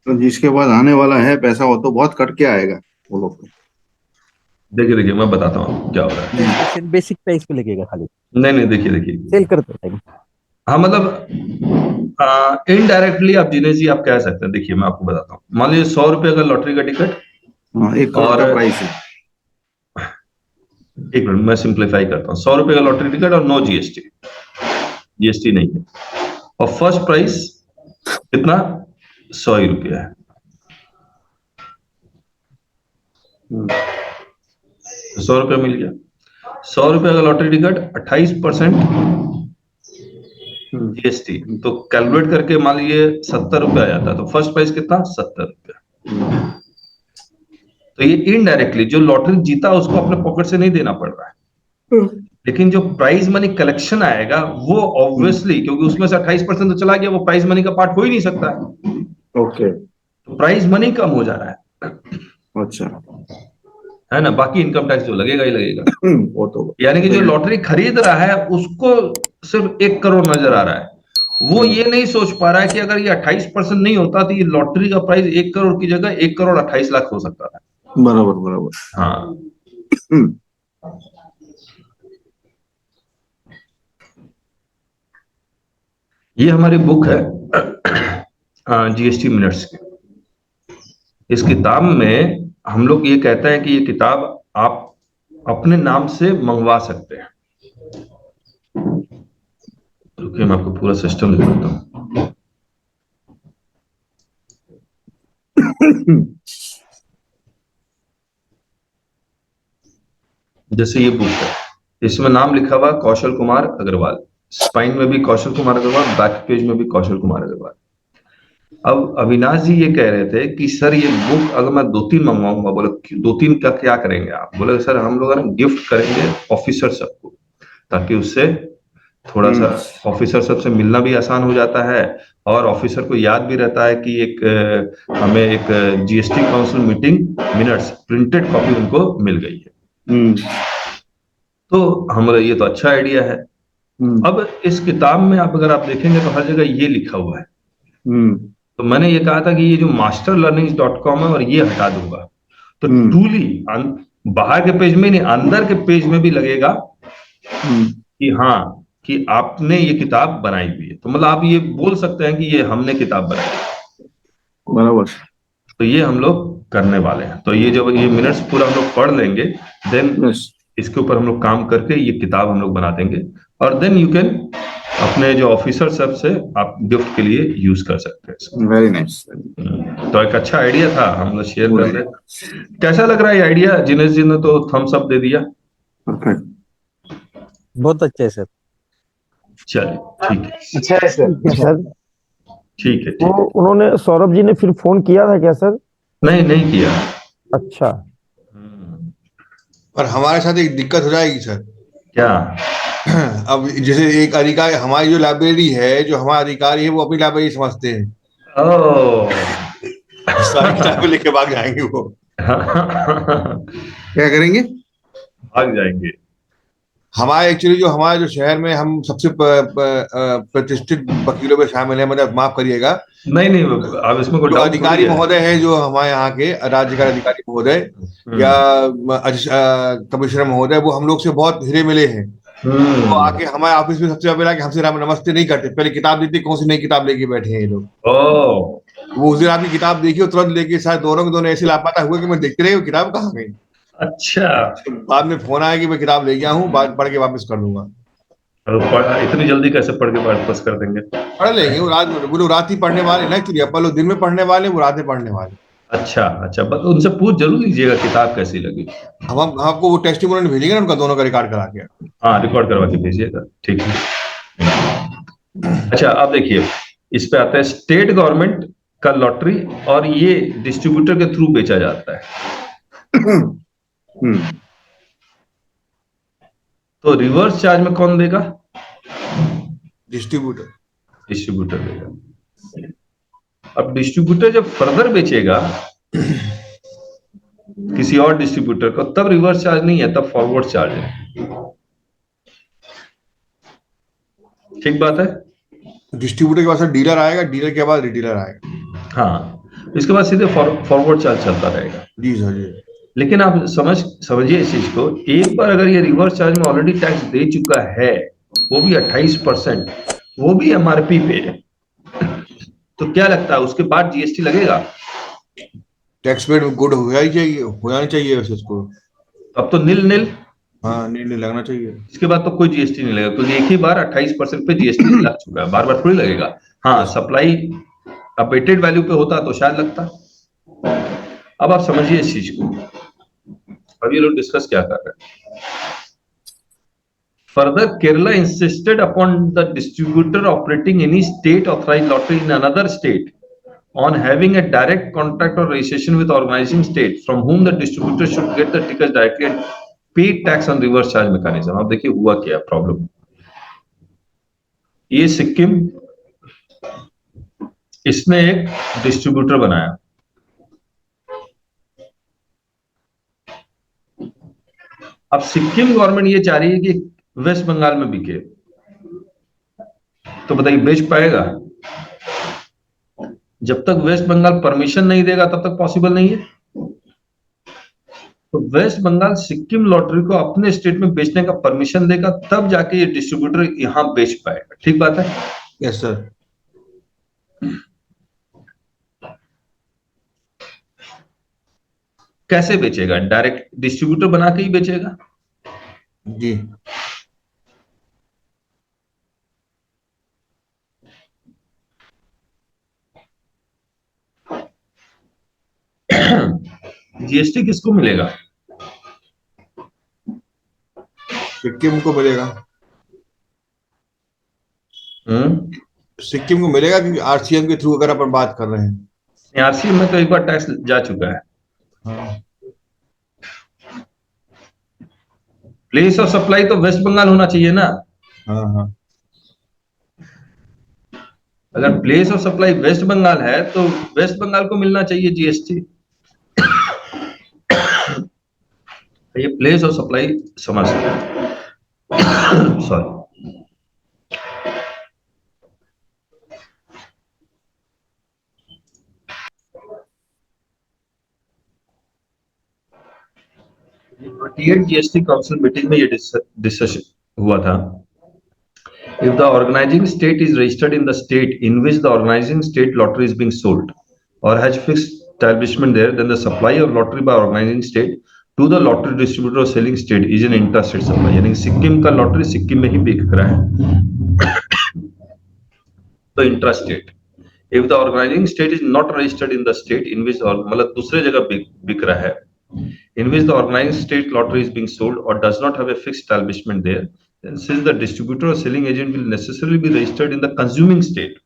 तो जिसके बाद आने वाला है पैसा वो तो बहुत कट के आएगा वो लोग को। देखिए मैं बताता हूँ क्या हो रहा है। बेसिक प्राइस पे लगेगा खाली। नहीं, देखिए सेल करते टाइम। हाँ, मतलब इनडायरेक्टली आप दिनेश जी आप कह सकते हैं। देखिए मैं आपको बताता हूँ, मान लीजिए 100 रुपए का लॉटरी का टिकट, 1 करोड़ का प्राइस है। एक मिनट मैं सिंप्लीफाई करता हूँ। 100 रुपए का लॉटरी टिकट और नो जीएसटी नहीं है, और फर्स्ट प्राइस कितना 100 ही रुपया है। 100 रुपया मिल गया। 100 रुपया का लॉटरी टिकट 28% जीएसटी, तो कैलकुलेट करके मान लीजिए 70 रुपया आ जाता है, तो फर्स्ट प्राइस कितना 70 रुपया। तो ये इनडायरेक्टली जो लॉटरी जीता उसको अपने पॉकेट से नहीं देना पड़ रहा है, लेकिन जो प्राइज मनी कलेक्शन आएगा वो ऑब्वियसली, क्योंकि उसमें से 28% तो चला गया, वो प्राइज मनी का पार्ट हो ही नहीं सकता है। ओके, तो प्राइज मनी कम हो जा रहा है। अच्छा है ना, बाकी इनकम टैक्स जो लगेगा ही लगेगा। वो तो यानी कि जो लॉटरी खरीद रहा है उसको सिर्फ 1 करोड़ नजर आ रहा है, वो ये नहीं सोच पा रहा है कि अगर ये 28% नहीं होता तो ये लॉटरी का प्राइस 1 करोड़ की जगह 1 करोड़ 28 लाख हो सकता था। बराबर। हाँ, ये हमारी बुक है जीएसटी मिनट्स की। इस किताब में हम लोग ये कहते हैं कि ये किताब आप अपने नाम से मंगवा सकते हैं। रुकिए मैं आपको पूरा सिस्टम दे देता हूँ। जैसे ये बुक है, इसमें नाम लिखा हुआ कौशल कुमार अग्रवाल, स्पाइन में भी कौशल कुमार अग्रवाल, बैक पेज में भी कौशल कुमार अग्रवाल। अब अविनाश जी ये कह रहे थे कि सर ये बुक अगर मैं 2-3 मंगवाऊंगा, बोले 2-3 का क्या करेंगे आप? बोले सर हम लोग ना गिफ्ट करेंगे ऑफिसर सबको, ताकि उससे थोड़ा सा ऑफिसर सबसे मिलना भी आसान हो जाता है, और ऑफिसर को याद भी रहता है कि हमें एक GST council meeting minutes printed copy उनको मिल गई है। तो हमारा ये तो अच्छा आइडिया है। अब इस किताब में अगर आप देखेंगे तो हर जगह ये लिखा हुआ है। तो मैंने ये कहा था कि ये जो masterlearnings.com है और ये हटा दूंगा, तो ट्रूली बाहर के पेज में नहीं, अंदर के पेज में भी लगेगा कि हाँ, कि आपने ये किताब बनाई हुई है। तो मतलब आप ये बोल सकते हैं कि ये हमने किताब बनाई है। बराबर। तो ये हम लोग करने वाले हैं। तो ये जब ये मिनट्स पूरा हम लोग पढ़ लेंगे, देन इसके ऊपर हम लोग काम करके ये किताब हम लोग बना देंगे, और देन यू कैन अपने जो ऑफिसर सब से आप गिफ्ट के लिए यूज कर सकते हैं। Very nice. तो एक अच्छा आइडिया था, हम लोग शेयर कर रहे हैं। कैसा लग रहा है ये आइडिया? जिनेश जी ने तो थम्स अप दे दिया। परफेक्ट। बहुत अच्छे है सर। चलिए ठीक है, अच्छा है सर। सर ठीक है, वो उन्होंने सौरभ जी ने फिर फोन किया था क्या सर? नहीं किया। अच्छा। पर हमारे साथ एक दिक्कत हो जाएगी सर। क्या? अब जैसे एक अधिकारी, हमारी जो लाइब्रेरी है, जो हमारा अधिकारी है, वो अपनी लाइब्रेरी समझते हैं, ओह सारी किताबें लेके भाग जाएंगे वो। क्या करेंगे? भाग जाएंगे। हमारे एक्चुअली जो हमारे जो शहर में हम सबसे प्रतिष्ठित वकीलों में शामिल है, मतलब माफ करिएगा, नहीं अब इसमें कोई जो डाउट अधिकारी महोदय है, जो हमारे यहाँ के राज्यकारी अधिकारी महोदय या कमिश्नर महोदय, वो हम लोग से बहुत हिरे मिले हैं। तो आके हमारे ऑफिस में सबसे पहले हमसे नमस्ते नहीं करते, पहले किताब देते कौन सी नई किताब लेके बैठे हैं ये लोग। वो उस दिन आपकी किताब देखी और तुरंत लेके शायद दोनों के दोनों ऐसे लापता हुए कि मैं देखते रहे किताब कहाँ गई। अच्छा, बाद में फोन आया कि मैं किताब ले गया हूँ, बाद पढ़ के वापस कर दूंगा। इतनी जल्दी कैसे पढ़ के वापस कर देंगे? पढ़ लेंगे, वो लोग रात ही पढ़ने वाले ना, एक्चुअली अपन लोग दिन में पढ़ने वाले, वो रात में पढ़ने वाले। अच्छा, बस उनसे पूछ जरूर लीजिएगा किताब कैसी लगी। हम आपको वो टेस्टिमोनियल भेजेंगे ना, उनका दोनों का रिकॉर्ड करा के। हाँ, रिकॉर्ड करवा के भेजिएगा, ठीक है। अच्छा, अब देखिए इस पे आता है स्टेट गवर्नमेंट का लॉटरी, और ये डिस्ट्रीब्यूटर के थ्रू बेचा जाता है। तो रिवर्स चार्ज में कौन देगा? डिस्ट्रीब्यूटर देगा। अब डिस्ट्रीब्यूटर जब फर्दर बेचेगा किसी और डिस्ट्रीब्यूटर को, तब रिवर्स चार्ज नहीं है, तब फॉरवर्ड चार्ज है। ठीक बात है। डिस्ट्रीब्यूटर के बाद डीलर आएगा, डीलर के बाद रिटेलर आएगा। हाँ, इसके बाद सीधे फॉरवर्ड चार्ज चलता रहेगा। जी सर जी। लेकिन आप समझिए इस चीज को, एक बार अगर ये रिवर्स चार्ज में ऑलरेडी टैक्स दे चुका है, वो भी 28%, वो भी एमआरपी पे, तो क्या लगता है उसके बाद जीएसटी लगेगा? टैक्स पेड गुड होना ही चाहिए, होना चाहिए वैसे उसको। अब तो नील। हाँ, नहीं लगना चाहिए। इसके बाद तो कोई जीएसटी नहीं लगेगा, क्योंकि एक ही बार 28% पे जीएसटी लग चुका है, बार बार थोड़ी लगेगा। हाँ, सप्लाई अपेटेड वैल्यू पे होता तो शायद लगता। अब आप समझिए इस चीज को। अब ये लोग डिस्कस क्या कर रहे हैं? Further, Kerala insisted upon the distributor operating any state authorised lottery in another state on having a direct contract or registration with organizing state from whom the distributor should get the tickets directly and pay tax on reverse charge mechanism। अब देखिए हुआ क्या problem. ये सिक्किम, इसने एक distributor बनाया। अब Sikkim government ये चाह रही है कि वेस्ट बंगाल में बिके, तो बताइए बेच पाएगा? जब तक वेस्ट बंगाल परमिशन नहीं देगा तब तक पॉसिबल नहीं है। तो वेस्ट बंगाल सिक्किम लॉटरी को अपने स्टेट में बेचने का परमिशन देगा, तब जाके ये डिस्ट्रीब्यूटर यहां बेच पाएगा। ठीक बात है? Yes sir. कैसे बेचेगा? डायरेक्ट डिस्ट्रीब्यूटर बना के ही बेचेगा। जी। जीएसटी किसको मिलेगा? सिक्किम को मिलेगा। सिक्किम को मिलेगा, क्योंकि आरसीएम के थ्रू अगर अपन बात कर रहे हैं। आरसीएम में तो एक बार टैक्स जा चुका है। हाँ। प्लेस ऑफ सप्लाई तो वेस्ट बंगाल होना चाहिए ना। हाँ। अगर place of supply West Bengal है तो वेस्ट बंगाल को मिलना चाहिए जीएसटी। ये प्लेस ऑफ सप्लाई समझ सॉरी। जीएसटी काउंसिल मीटिंग में ये डिस्कशन हुआ था। If the organizing state is registered in the state in which the organizing state lottery is being sold or has fixed establishment there, then the supply of lottery by organizing state to the lottery distributor or selling state is an intrastate supply। यानी सिक्किम का lottery Sikkim में ही बिक रहा है तो intrastate. If the organizing state is not registered in the state in which मतलब दूसरे जगह बिक रहा है, in which the organizing state lottery is being sold or does not have a fixed establishment there, then since the distributor or selling agent will necessarily be registered in the consuming state,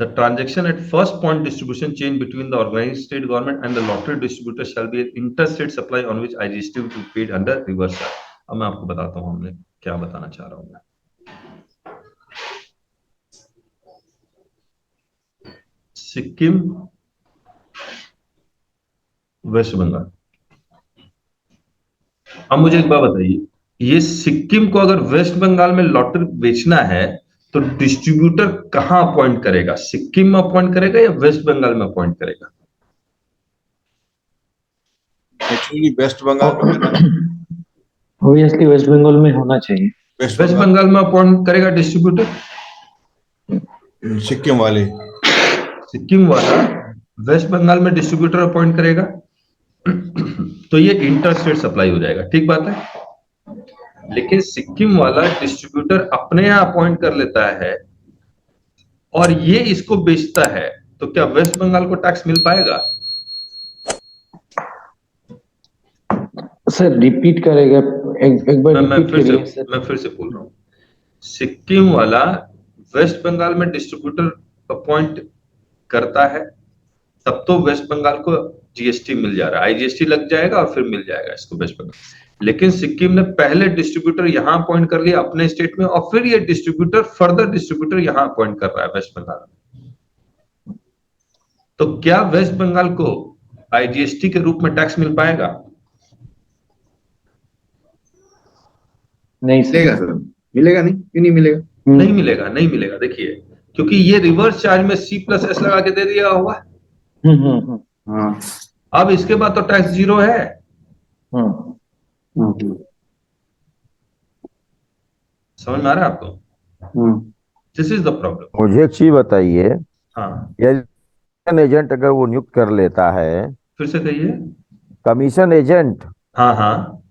the transaction at first point distribution chain between the organizing state government and the lottery distributor shall be an interstate supply on which IGST will be paid under reversal। अब मैं आपको बताता हूँ हमने क्या बताना चाह रहा हूँ मैं। सिक्किम, वेस्ट बंगाल। अब मुझे एक बात बताइए, ये सिक्किम को अगर वेस्ट बंगाल में लॉटरी बेचना है तो डिस्ट्रीब्यूटर कहां अपॉइंट करेगा? सिक्किम में अपॉइंट करेगा या वेस्ट बंगाल में अपॉइंट करेगा? एक्चुअली वेस्ट बंगाल ऑब्वियसली वेस्ट बंगाल में होना चाहिए। वेस्ट बंगाल में अपॉइंट करेगा डिस्ट्रीब्यूटर? सिक्किम वाले, सिक्किम वाला वेस्ट बंगाल में डिस्ट्रीब्यूटर अपॉइंट करेगा तो ये इंटरस्टेट सप्लाई हो जाएगा, ठीक बात है। लेकिन सिक्किम वाला डिस्ट्रीब्यूटर अपने यहां अपॉइंट कर लेता है और ये इसको बेचता है, तो क्या वेस्ट बंगाल को टैक्स मिल पाएगा? सर रिपीट करेगा एक बार मैं रिपीट करिए सर। मैं फिर से बोल रहा हूँ, सिक्किम वाला वेस्ट बंगाल में डिस्ट्रीब्यूटर अपॉइंट करता है तब तो वेस्ट बंगाल को जीएसटी मिल जा रहा है, आईजीएसटी लग जाएगा और फिर मिल जाएगा इसको वेस्ट बंगाल। लेकिन सिक्किम ने पहले डिस्ट्रीब्यूटर यहां अपॉइंट कर लिया अपने स्टेट में और फिर ये डिस्ट्रीब्यूटर फर्दर डिस्ट्रीब्यूटर यहां अपॉइंट कर रहा है वेस्ट बंगाल में, तो क्या वेस्ट बंगाल को आईजीएसटी के रूप में टैक्स मिल पाएगा? नहीं मिलेगा सर, मिलेगा नहीं, क्यों नहीं मिलेगा? नहीं मिलेगा, नहीं मिलेगा। देखिए, क्योंकि ये रिवर्स चार्ज में C+S लगा के दे दिया हुआ है। हाँ। अब इसके बाद तो टैक्स जीरो है। समझ में आ रहा है आपको? This is the problem. मुझे एक चीज बताइए, हाँ, एजेंट अगर वो नियुक्त कर लेता है, फिर से कहिए। कमीशन एजेंट, हाँ हाँ,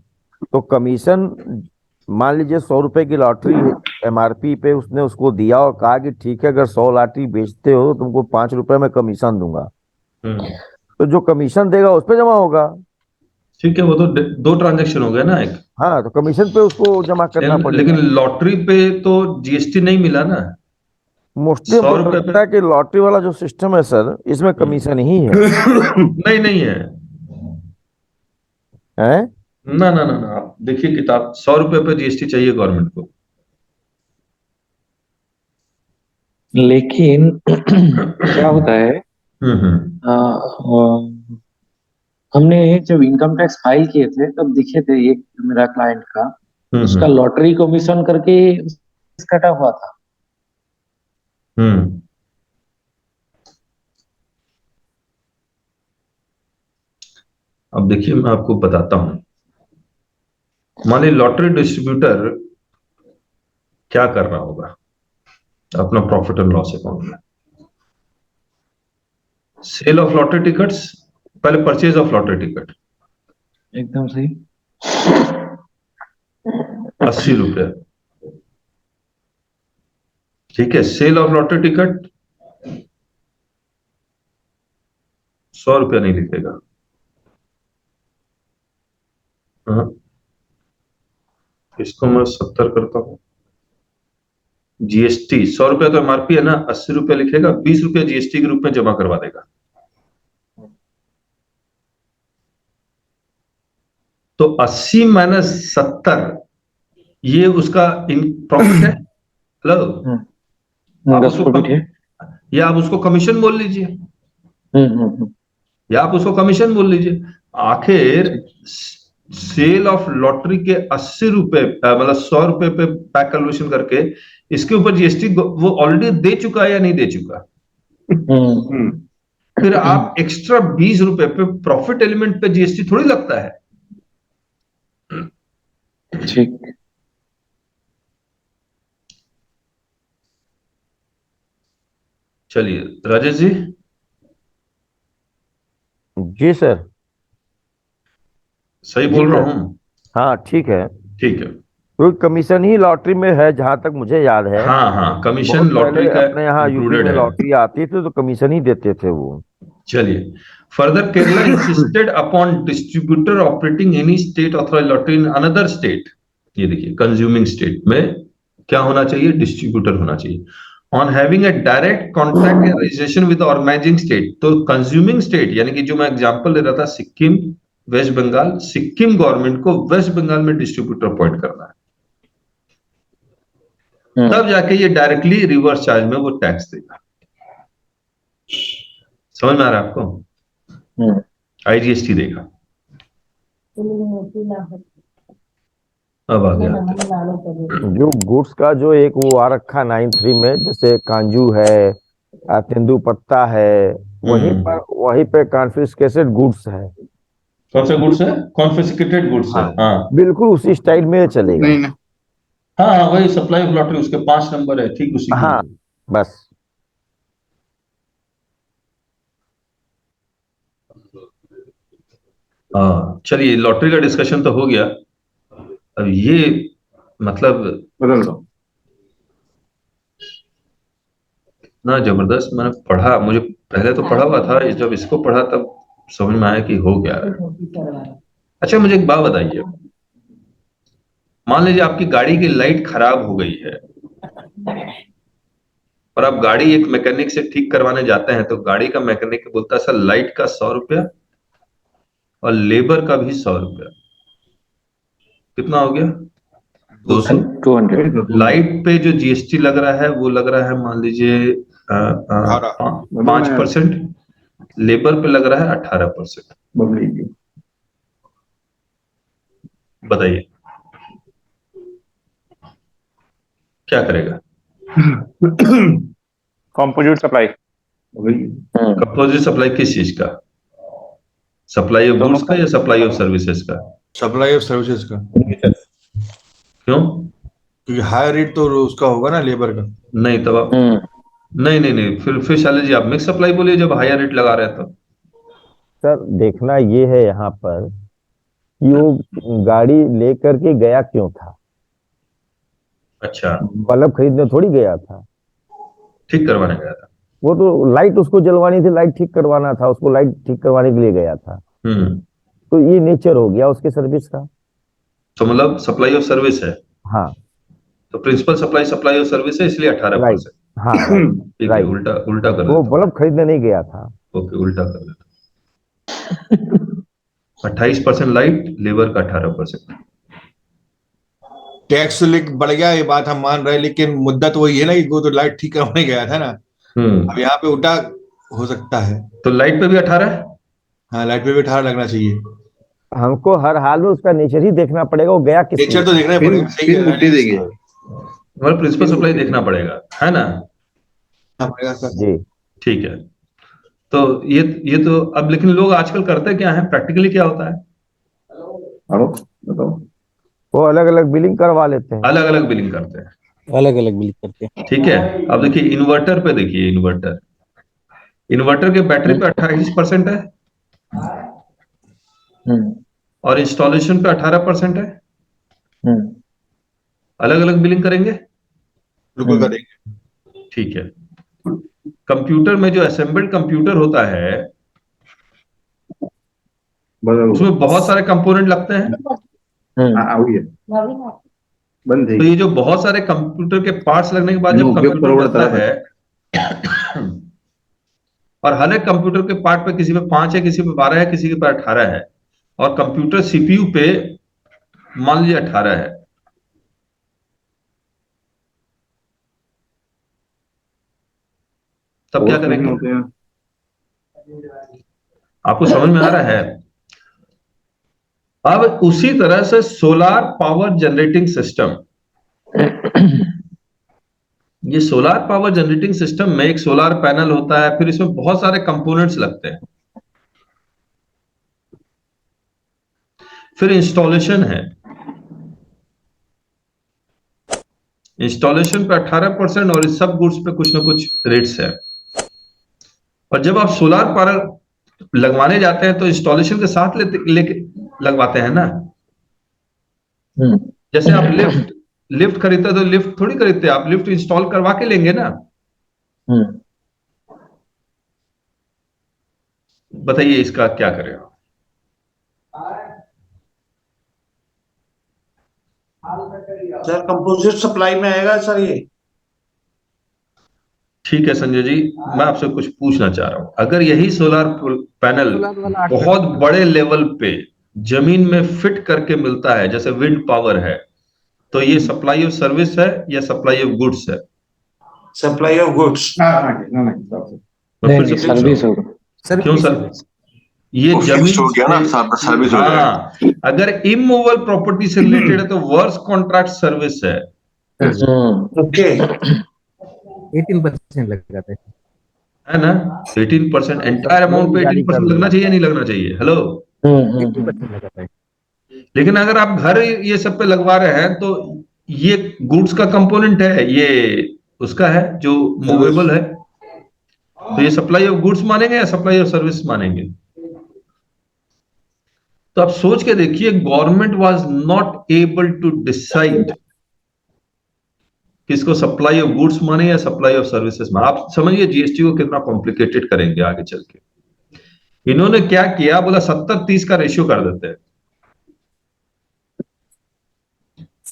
तो कमीशन मान लीजिए 100 रुपए की लॉटरी एमआरपी पे उसने उसको दिया और कहा कि ठीक है अगर 100 लॉटरी बेचते हो तो तुमको 5 रुपए में कमीशन दूंगा, तो जो कमीशन देगा उस पे जमा होगा। ठीक है, वो तो दो ट्रांजैक्शन हो गए ना एक। हाँ, तो कमीशन पे उसको जमा करना पड़ेगा। लेकिन लॉटरी पे तो जीएसटी नहीं मिला ना। मोस्टली 100 रुपए लगता है कि लॉटरी वाला जो सिस्टम है सर, इसमें कमीशन ही है। नहीं नहीं है, हैं? ना ना ना ना, आप देखिए किताब, 100 रुपए पे जीएसटी चाहिए गवर्नमेंट को। लेकिन क्या होता है, हमने जब इनकम टैक्स फाइल किए थे तब दिखे थे एक मेरा क्लाइंट का, उसका लॉटरी कमीशन करके कटा हुआ था। अब देखिए मैं आपको बताता हूं, मानिए लॉटरी डिस्ट्रीब्यूटर क्या कर रहा होगा अपना प्रॉफिट एंड लॉस अकाउंट में। सेल ऑफ लॉटरी टिकट्स, पहले परचेज ऑफ लॉटरी टिकट एकदम सही, 80 रुपए, ठीक है। सेल ऑफ लॉटरी टिकट 100 रुपया नहीं लिखेगा, इसको मैं 70 करता हूं। जीएसटी 100 रुपया तो एमआरपी है ना, 80 रुपया लिखेगा, 20 रुपया जीएसटी के रूप में जमा करवा देगा। तो 80 - 70 ये उसका इन प्रॉफिट है। हेलो, आप दस उसको प्रॉफिट है। या आप उसको कमीशन बोल लीजिए, हम्म। या आप उसको कमीशन बोल लीजिए। आखिर सेल ऑफ लॉटरी के 80 रुपए मतलब 100 रुपए पे पैक कैलकुलेशन करके इसके ऊपर जीएसटी वो ऑलरेडी दे चुका है या नहीं दे चुका? फिर आप एक्स्ट्रा 20 रुपए पे प्रॉफिट एलिमेंट पे जीएसटी थोड़ी लगता है। ठीक। चलिए राजेश जी। जी सर। सही जी बोल रहा सर। हूँ? हाँ ठीक है, ठीक है। क्योंकि कमीशन ही लॉटरी में है जहां तक मुझे याद है। हाँ हाँ, कमीशन बहुत लॉटरी पहले का अपने यहाँ यूपी इंक्लूडेड में है। लॉटरी आती थी तो कमीशन ही देते थे वो। चलिए, further Kerala insisted upon distributor operating any state authorize lottery in another state. ये देखिए, कंज्यूमिंग स्टेट में क्या होना चाहिए? डिस्ट्रीब्यूटर होना चाहिए। On having a direct contract या रजिस्ट्रेशन विद ऑर्गेनाइजिंग स्टेट। तो कंज्यूमिंग स्टेट यानी कि जो मैं एग्जांपल ले रहा था, सिक्किम, वेस्ट बंगाल, सिक्किम गवर्नमेंट को वेस्ट बंगाल में डिस्ट्रीब्यूटर अपॉइंट करना है, तब जाके ये डायरेक्टली रिवर्स चार्ज में वो टैक्स देगा। समझ में आ रहा है आपको? आईजीएसटी देगा। अब आ गया जो गुड्स का जो एक वो आ रखा 9(3) में, जैसे कांजू है, तेंदू पत्ता है, वहीं पे कॉन्फिस्केटेड गुड्स है। कौन सा गुड्स है? कॉन्फिस्केटेड गुड्स है। हाँ बिल्कुल उसी स्टाइल में चलेगा। नहीं ना, हाँ हाँ, वही सप्लाई ऑफ लॉटरी, उसके 5 नंबर है, ठीक उसी के। हाँ बस। हाँ चलिए, लॉटरी का डिस्कशन तो हो गया। अब ये मतलब बदल दो। इतना जबरदस्त मैंने पढ़ा, मुझे पहले तो पढ़ा हुआ था, जब इसको पढ़ा तब समझ में आया कि हो क्या रहा है। अच्छा मुझे एक बात बताइए, मान लीजिए आपकी गाड़ी की लाइट खराब हो गई है और आप गाड़ी एक मैकेनिक से ठीक करवाने जाते हैं, तो गाड़ी का मैकेनिक बोलता है सर लाइट का 100 रुपया और लेबर का भी 100 रुपया, कितना हो गया? 200। 200। लाइट पे जो जीएसटी लग रहा है वो लग रहा है मान लीजिए 5%, लेबर पे लग रहा है 18%। बताइए क्या करेगा? Composite supply. कंपोजिट सप्लाई किस चीज का? सप्लाई ऑफ दोनों गुड्स का या सप्लाई ऑफ सर्विसेज का? सप्लाई ऑफ सर्विसेज का, क्यों? क्योंकि हायर रेट तो उसका होगा ना, लेबर का। नहीं तब आप नहीं नहीं नहीं, फिर शाले जी आप मिक्स सप्लाई बोलिए जब हायर रेट लगा रहे हैं तो। सर देखना ये है यहाँ पर कि वो गाड़ी लेकर के गया क्यों था। अच्छा, बल्ब खरीदने थोड़ी गया था, ठीक करवाने गया था। वो तो लाइट उसको जलवानी थी, लाइट ठीक करवाना था उसको, लाइट ठीक करवाने के लिए गया था। तो ये नेचर हो गया उसके सर्विस का। तो मतलब सप्लाई ऑफ सर्विस है। हाँ तो प्रिंसिपल सप्लाई ऑफ सर्विस है, इसलिए 18%। हाँ ठीक है, उल्टा उल्टा कर वो देता बल्ब खरीदने नहीं गया था। हूं। ओके, उल्टा कर देता हूं। 28% लाइट, लेबर का 18%। टैक्स बढ़ गया, ये बात हम मान रहे हैं, लेकिन मुद्दा तो वही है ना कि वो तो लाइट ठीक करवाने गया था ना। अब यहाँ पे उल्टा हो सकता है। तो लाइट पे भी 18 है। हाँ, लाइट पे भी 18 लगना चाहिए। हमको हर हाल में उसका नेचर ही देखना पड़ेगा, वो गया किस नेचर तो देखना ही पड़ेगा। सही फिर मुट्ठी देगी। मतलब प्रिंसिपल सप्लाई देखना पड़ेगा, है ना? जी ठीक है। तो ये तो अब, लेकिन लोग आजकल करते क्या है, प्रैक्टिकली क्या होता है? बताओ। वो अलग अलग बिलिंग करवा लेते हैं। अलग अलग बिलिंग करते हैं। अलग अलग बिल करते हैं। ठीक है, अब देखिए इन्वर्टर पे, देखिए इन्वर्टर के बैटरी पे 28% है और इंस्टॉलेशन पे 18% है। अलग अलग बिलिंग करेंगे? बिल्कुल करेंगे। ठीक है। कंप्यूटर में जो असेंबल्ड कंप्यूटर होता है उसमें बहुत सारे कंपोनेंट लगते हैं। तो ये जो बहुत सारे कंप्यूटर के पार्ट्स लगने के बाद जब कंप्यूटर बनता है और हर एक कंप्यूटर के पार्ट पे किसी पे 5 है, किसी पे 12 है, किसी के पे 18 है, और कंप्यूटर सीपीयू पे मान लीजिए 18 है, तो 18 में से 5 कंप्यूटर के पार्ट लगने के बाद जब कंप्यूटर बनता है और हर एक कंप्यूटर के पार्ट पे किसी पे 5 है, किसी पे 12 है, किसी के पे 18 है, और कंप्यूटर सीपीयू पे मान लीजिए 18 है, और कंप्यूटर सीपीयू पे तब क्या और नहीं करेंगे? होते हैं। आपको समझ में आ रहा है? अब उसी तरह से सोलार पावर जनरेटिंग सिस्टम, ये सोलार पावर जनरेटिंग सिस्टम में एक सोलार पैनल होता है, फिर इसमें बहुत सारे कंपोनेंट्स लगते हैं, फिर इंस्टॉलेशन है। इंस्टॉलेशन पे 18% और इस सब गुड्स पे कुछ ना कुछ रेट्स है। और जब आप सोलार पैनल लगवाने जाते हैं तो इंस्टॉलेशन के साथ लेके लगवाते हैं ना। जैसे आप लिफ्ट लिफ्ट खरीदते तो लिफ्ट थोड़ी खरीदते, आप लिफ्ट इंस्टॉल करवा के लेंगे ना। बताइए इसका क्या करें? सर कंपोजिट सप्लाई में आएगा सर ये? ठीक है संजय जी, मैं आपसे कुछ पूछना चाह रहा हूं, अगर यही सोलार पैनल बहुत बड़े लेवल पे जमीन में फिट करके मिलता है, जैसे विंड पावर है, तो ये सप्लाई ऑफ सर्विस है या सप्लाई ऑफ गुड्स है? Supply of goods. मैं फिर से पूछ रहा सर्विस हूं। होगा। क्यों सर? ये जमीन हो गया ना, सर्विस हो जाएगा। हाँ, अगर इमूवेबल प्रॉपर्टी से रिलेटेड है तो वर्स कॉन्ट्रैक्ट सर्विस है ओके। 18% लग जाता है ना? 18%, एंटायर अमाउंट पे जारी कर 18% लगना दिया। चाहिए, नहीं लगना चाहिए? हेलो। है, 80% लग जाता है। लेकिन अगर आप घर ये सब पे लगवा रहे हैं तो ये गुड्स का कंपोनेंट है, ये उसका है जो मूवेबल है, तो ये सप्लाई ऑफ गुड्स मानेंगे या सप्लाई ऑफ सर्विस मानेंगे? तो आप सोच के देखिए, government was not able to decide किसको सप्लाई ऑफ गुड्स माने या सप्लाई ऑफ सर्विसेज माने। आप समझिए जीएसटी को कितना कॉम्प्लिकेटेड करेंगे आगे चल के। इन्होंने क्या किया, बोला 70-30 का रेशियो कर देते हैं।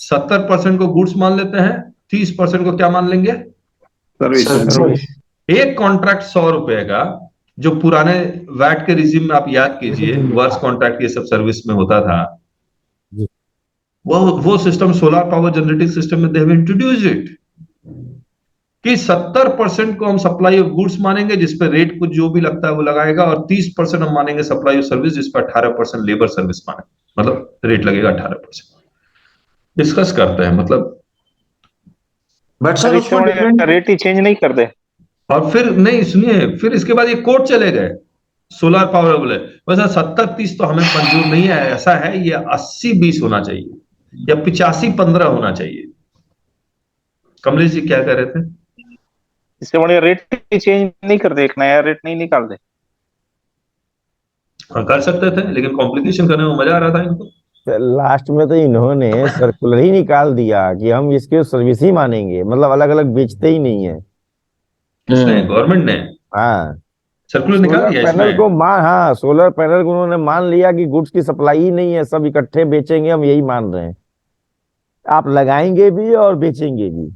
70% को गुड्स मान लेते हैं, 30% को क्या मान लेंगे? सर्विस। एक कॉन्ट्रैक्ट 100 रुपए का, जो पुराने वैट के रिजिम में आप याद कीजिए, वर्स कॉन्ट्रैक्ट ये सब सर्विस में होता था, जी। वो system solar power generating system में दे हैव इंट्रोड्यूस्ड इट कि 70% को हम सप्लाई ऑफ गुड्स मानेंगे, जिस पे रेट कुछ जो भी लगता है वो लगाएगा, और 30% हम मानेंगे सप्लाई ऑफ सर्विस, जिस पर 18% लेबर सर्विस मानेंगे, मतलब रेट लगेगा 18%। डिस्कस करते हैं मतलब। बट सर उसको रेट ही चेंज नहीं कर दे। और फिर नहीं, सुनिए, फिर इसके बाद ये कोर्ट चले गए, सोलार पावर बोले वैसा 70-30 तो हमें मंजूर नहीं है, ऐसा है ये 80-20 होना चाहिए या 85-15 होना चाहिए। कमलेश जी क्या कह रहे थे? इससे बढ़िया रेट ही चेंज नहीं कर दे, एक नया रेट नहीं निकाल दे। हाँ, कर सकते थे, लेकिन कॉम्प्लिकेशन करने में मजा आ रहा था इनको। लास्ट में तो इन्होंने सर्कुलर ही निकाल दिया कि हम इसके सर्विस ही मानेंगे, मतलब अलग अलग बेचते ही नहीं है। किसने? गवर्नमेंट ने हाँ, सर्कुलर निकाल सोलर दिया पैनल इसमें? को हाँ, सोलर पैनल को उन्होंने मान लिया कि गुड्स की सप्लाई ही नहीं है, सब इकट्ठे बेचेंगे, हम यही मान रहे हैं। आप लगाएंगे भी और बेचेंगे भी।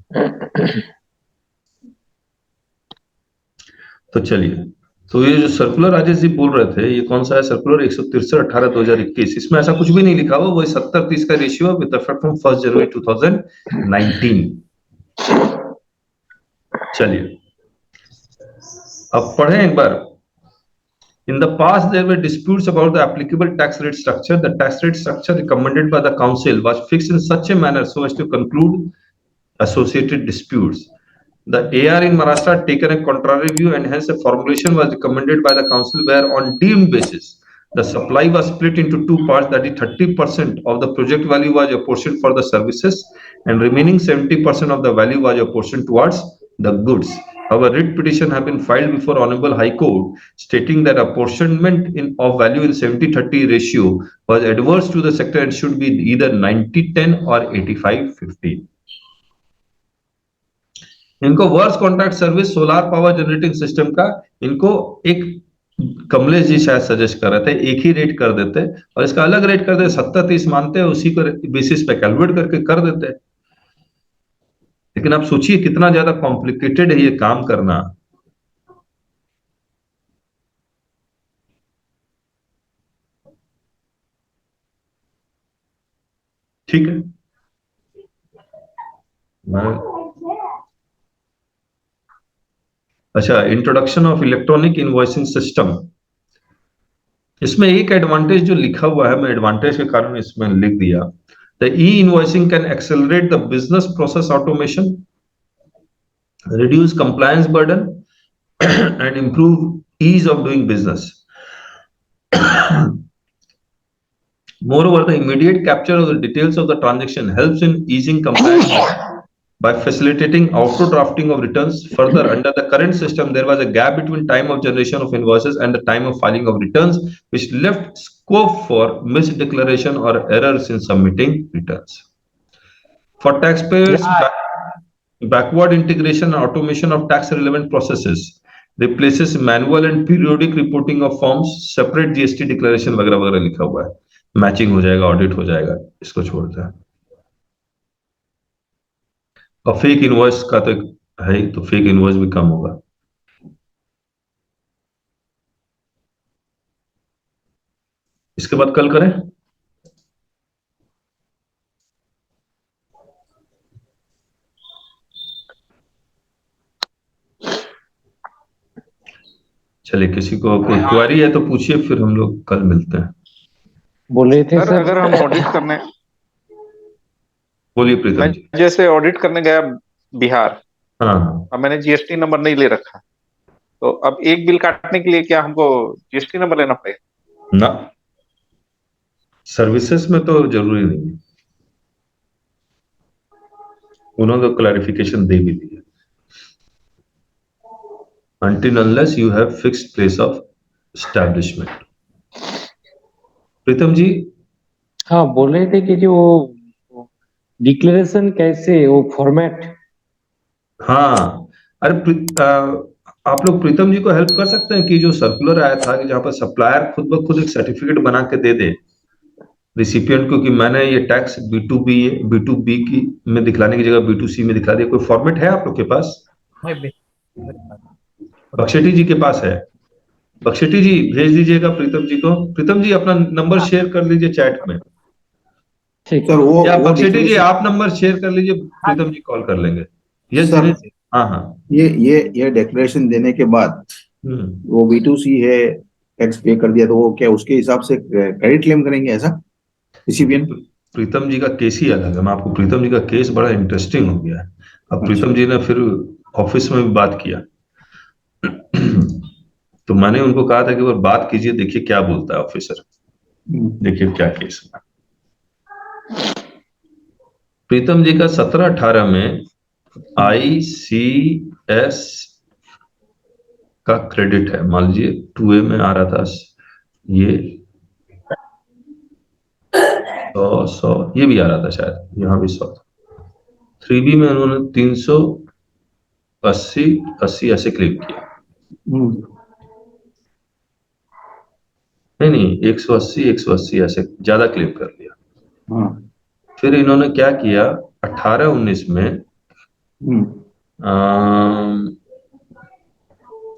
तो चलिए, तो ये जो सर्कुलर राजेश जी बोल रहे थे, ये कौन सा है? सर्कुलर 163/18/2021। इसमें ऐसा कुछ भी नहीं लिखा हुआ, वो 70-30 का रेशियो विद इफेक्ट फ्रॉम 1 जनवरी 2019। चलिए अब पढ़ें एक बार। In the past, there were disputes about the applicable tax rate structure. The tax rate structure recommended by the council was fixed in such a manner so as to conclude associated disputes. The AR in Maharashtra had taken a contrary view, and hence a formulation was recommended by the council where on deemed basis the supply was split into two parts, that is 30% of the project value was apportioned for the services and remaining 70% of the value was apportioned towards the goods. Our writ petition have been filed before Honorable High Court stating that apportionment of value in 70-30 ratio was adverse to the sector and should be either 90-10 or 85-15. इनको works contract service solar power generating system का, इनको एक कमलेश जी शायद suggest कर रहे थे, एक ही rate कर देते और इसका अलग रेट कर देते, 70-30 मानते हैं, उसी को बेसिस पे कैलकुलेट करके कर देते। लेकिन आप सोचिए कितना ज्यादा कॉम्प्लिकेटेड है ये काम करना। ठीक है, मैं अच्छा, introduction of electronic invoicing system. इसमें एक एडवांटेज जो लिखा हुआ है, मैं एडवांटेज के कारण इसमें लिख दिया, the E invoicing can accelerate the business process automation, reduce compliance burden and improve ease of doing business. Moreover, the immediate capture of the details of the transaction helps in easing compliance by facilitating auto drafting of returns. Further, under the current system, there was a gap between time of generation of invoices and the time of filing of returns, which left scope for misdeclaration or errors in submitting returns. For taxpayers, backward integration and automation of tax relevant processes replaces manual and periodic reporting of forms, separate GST declaration वगैरह वगैरह लिखा हुआ है, matching हो जाएगा, audit हो जाएगा, इसको छोड़ता है। और फेक इनवॉइस का तो है ही, तो फेक इनवॉइस भी कम होगा। इसके बाद कल करें। चलिए, किसी को कोई क्वेरी है तो पूछिए, फिर हम लोग कल मिलते हैं। बोले थे सर, अगर हम ऑडिट करने, बोलिए प्रीतम मैं जी। जैसे ऑडिट करने गया बिहार, हाँ, अब मैंने जीएसटी नंबर नहीं ले रखा, तो अब एक बिल काटने के लिए क्या हमको जीएसटी नंबर लेना पड़ेगा? ना, सर्विसेज में तो जरूरी नहीं है, उन्होंने तो क्लैरिफिकेशन दे भी दी है। Until unless you have fixed place of establishment. प्रीतम जी। हाँ, बोल रहे थे कि जो डिक्लेरेशन कैसे, वो फॉर्मेट। हाँ, अरे आप लोग प्रीतम जी को हेल्प कर सकते हैं कि जो सर्कुलर आया था कि जहां पर सप्लायर खुद ब खुद एक सर्टिफिकेट बना के दे दे रिसिपिएंट को कि मैंने ये टैक्स B2B की में दिखलाने की जगह B2C में दिखला दिया, कोई फॉर्मेट है आप लोग के पास? बख्शेटी जी के पास है। बख्शेटी जी भेज दीजिएगा प्रीतम जी को। प्रीतम जी अपना नंबर शेयर कर लीजिए चैट में। ठीक सर वो या वो बख्शेटी जी आप नंबर शेयर कर लीजिए, प्रीतम जी कॉल कर लेंगे। Yes sir, Dinesh ji. हाँ हाँ, ये डिक्लेरेशन देने के बाद वो B2C है, टैक्स पे कर दिया, तो वो क्या उसके हिसाब से क्रेडिट क्लेम करेंगे ऐसा रिसिपिएंट? प्रीतम जी का केस ही अलग है। मैं आपको, प्रीतम जी का केस बड़ा इंटरेस्टिंग हो गया है। अब प्रीतम जी ने फिर ऑफिस में भी बात किया तो मैंने उनको कहा था कि वो बात कीजिए, देखिए क्या बोलता है ऑफिसर, देखिए क्या केस है। प्रीतम जी का 17-18 में ICS का क्रेडिट है, मान लीजिए 2A में आ रहा था ये 100 ये भी आ रहा था शायद, यहाँ भी 100 था। 3B में उन्होंने 380 ऐसे क्लेम किया। नहीं 180 ऐसे ज्यादा क्लेम कर लिया। फिर इन्होंने क्या किया, 18-19 में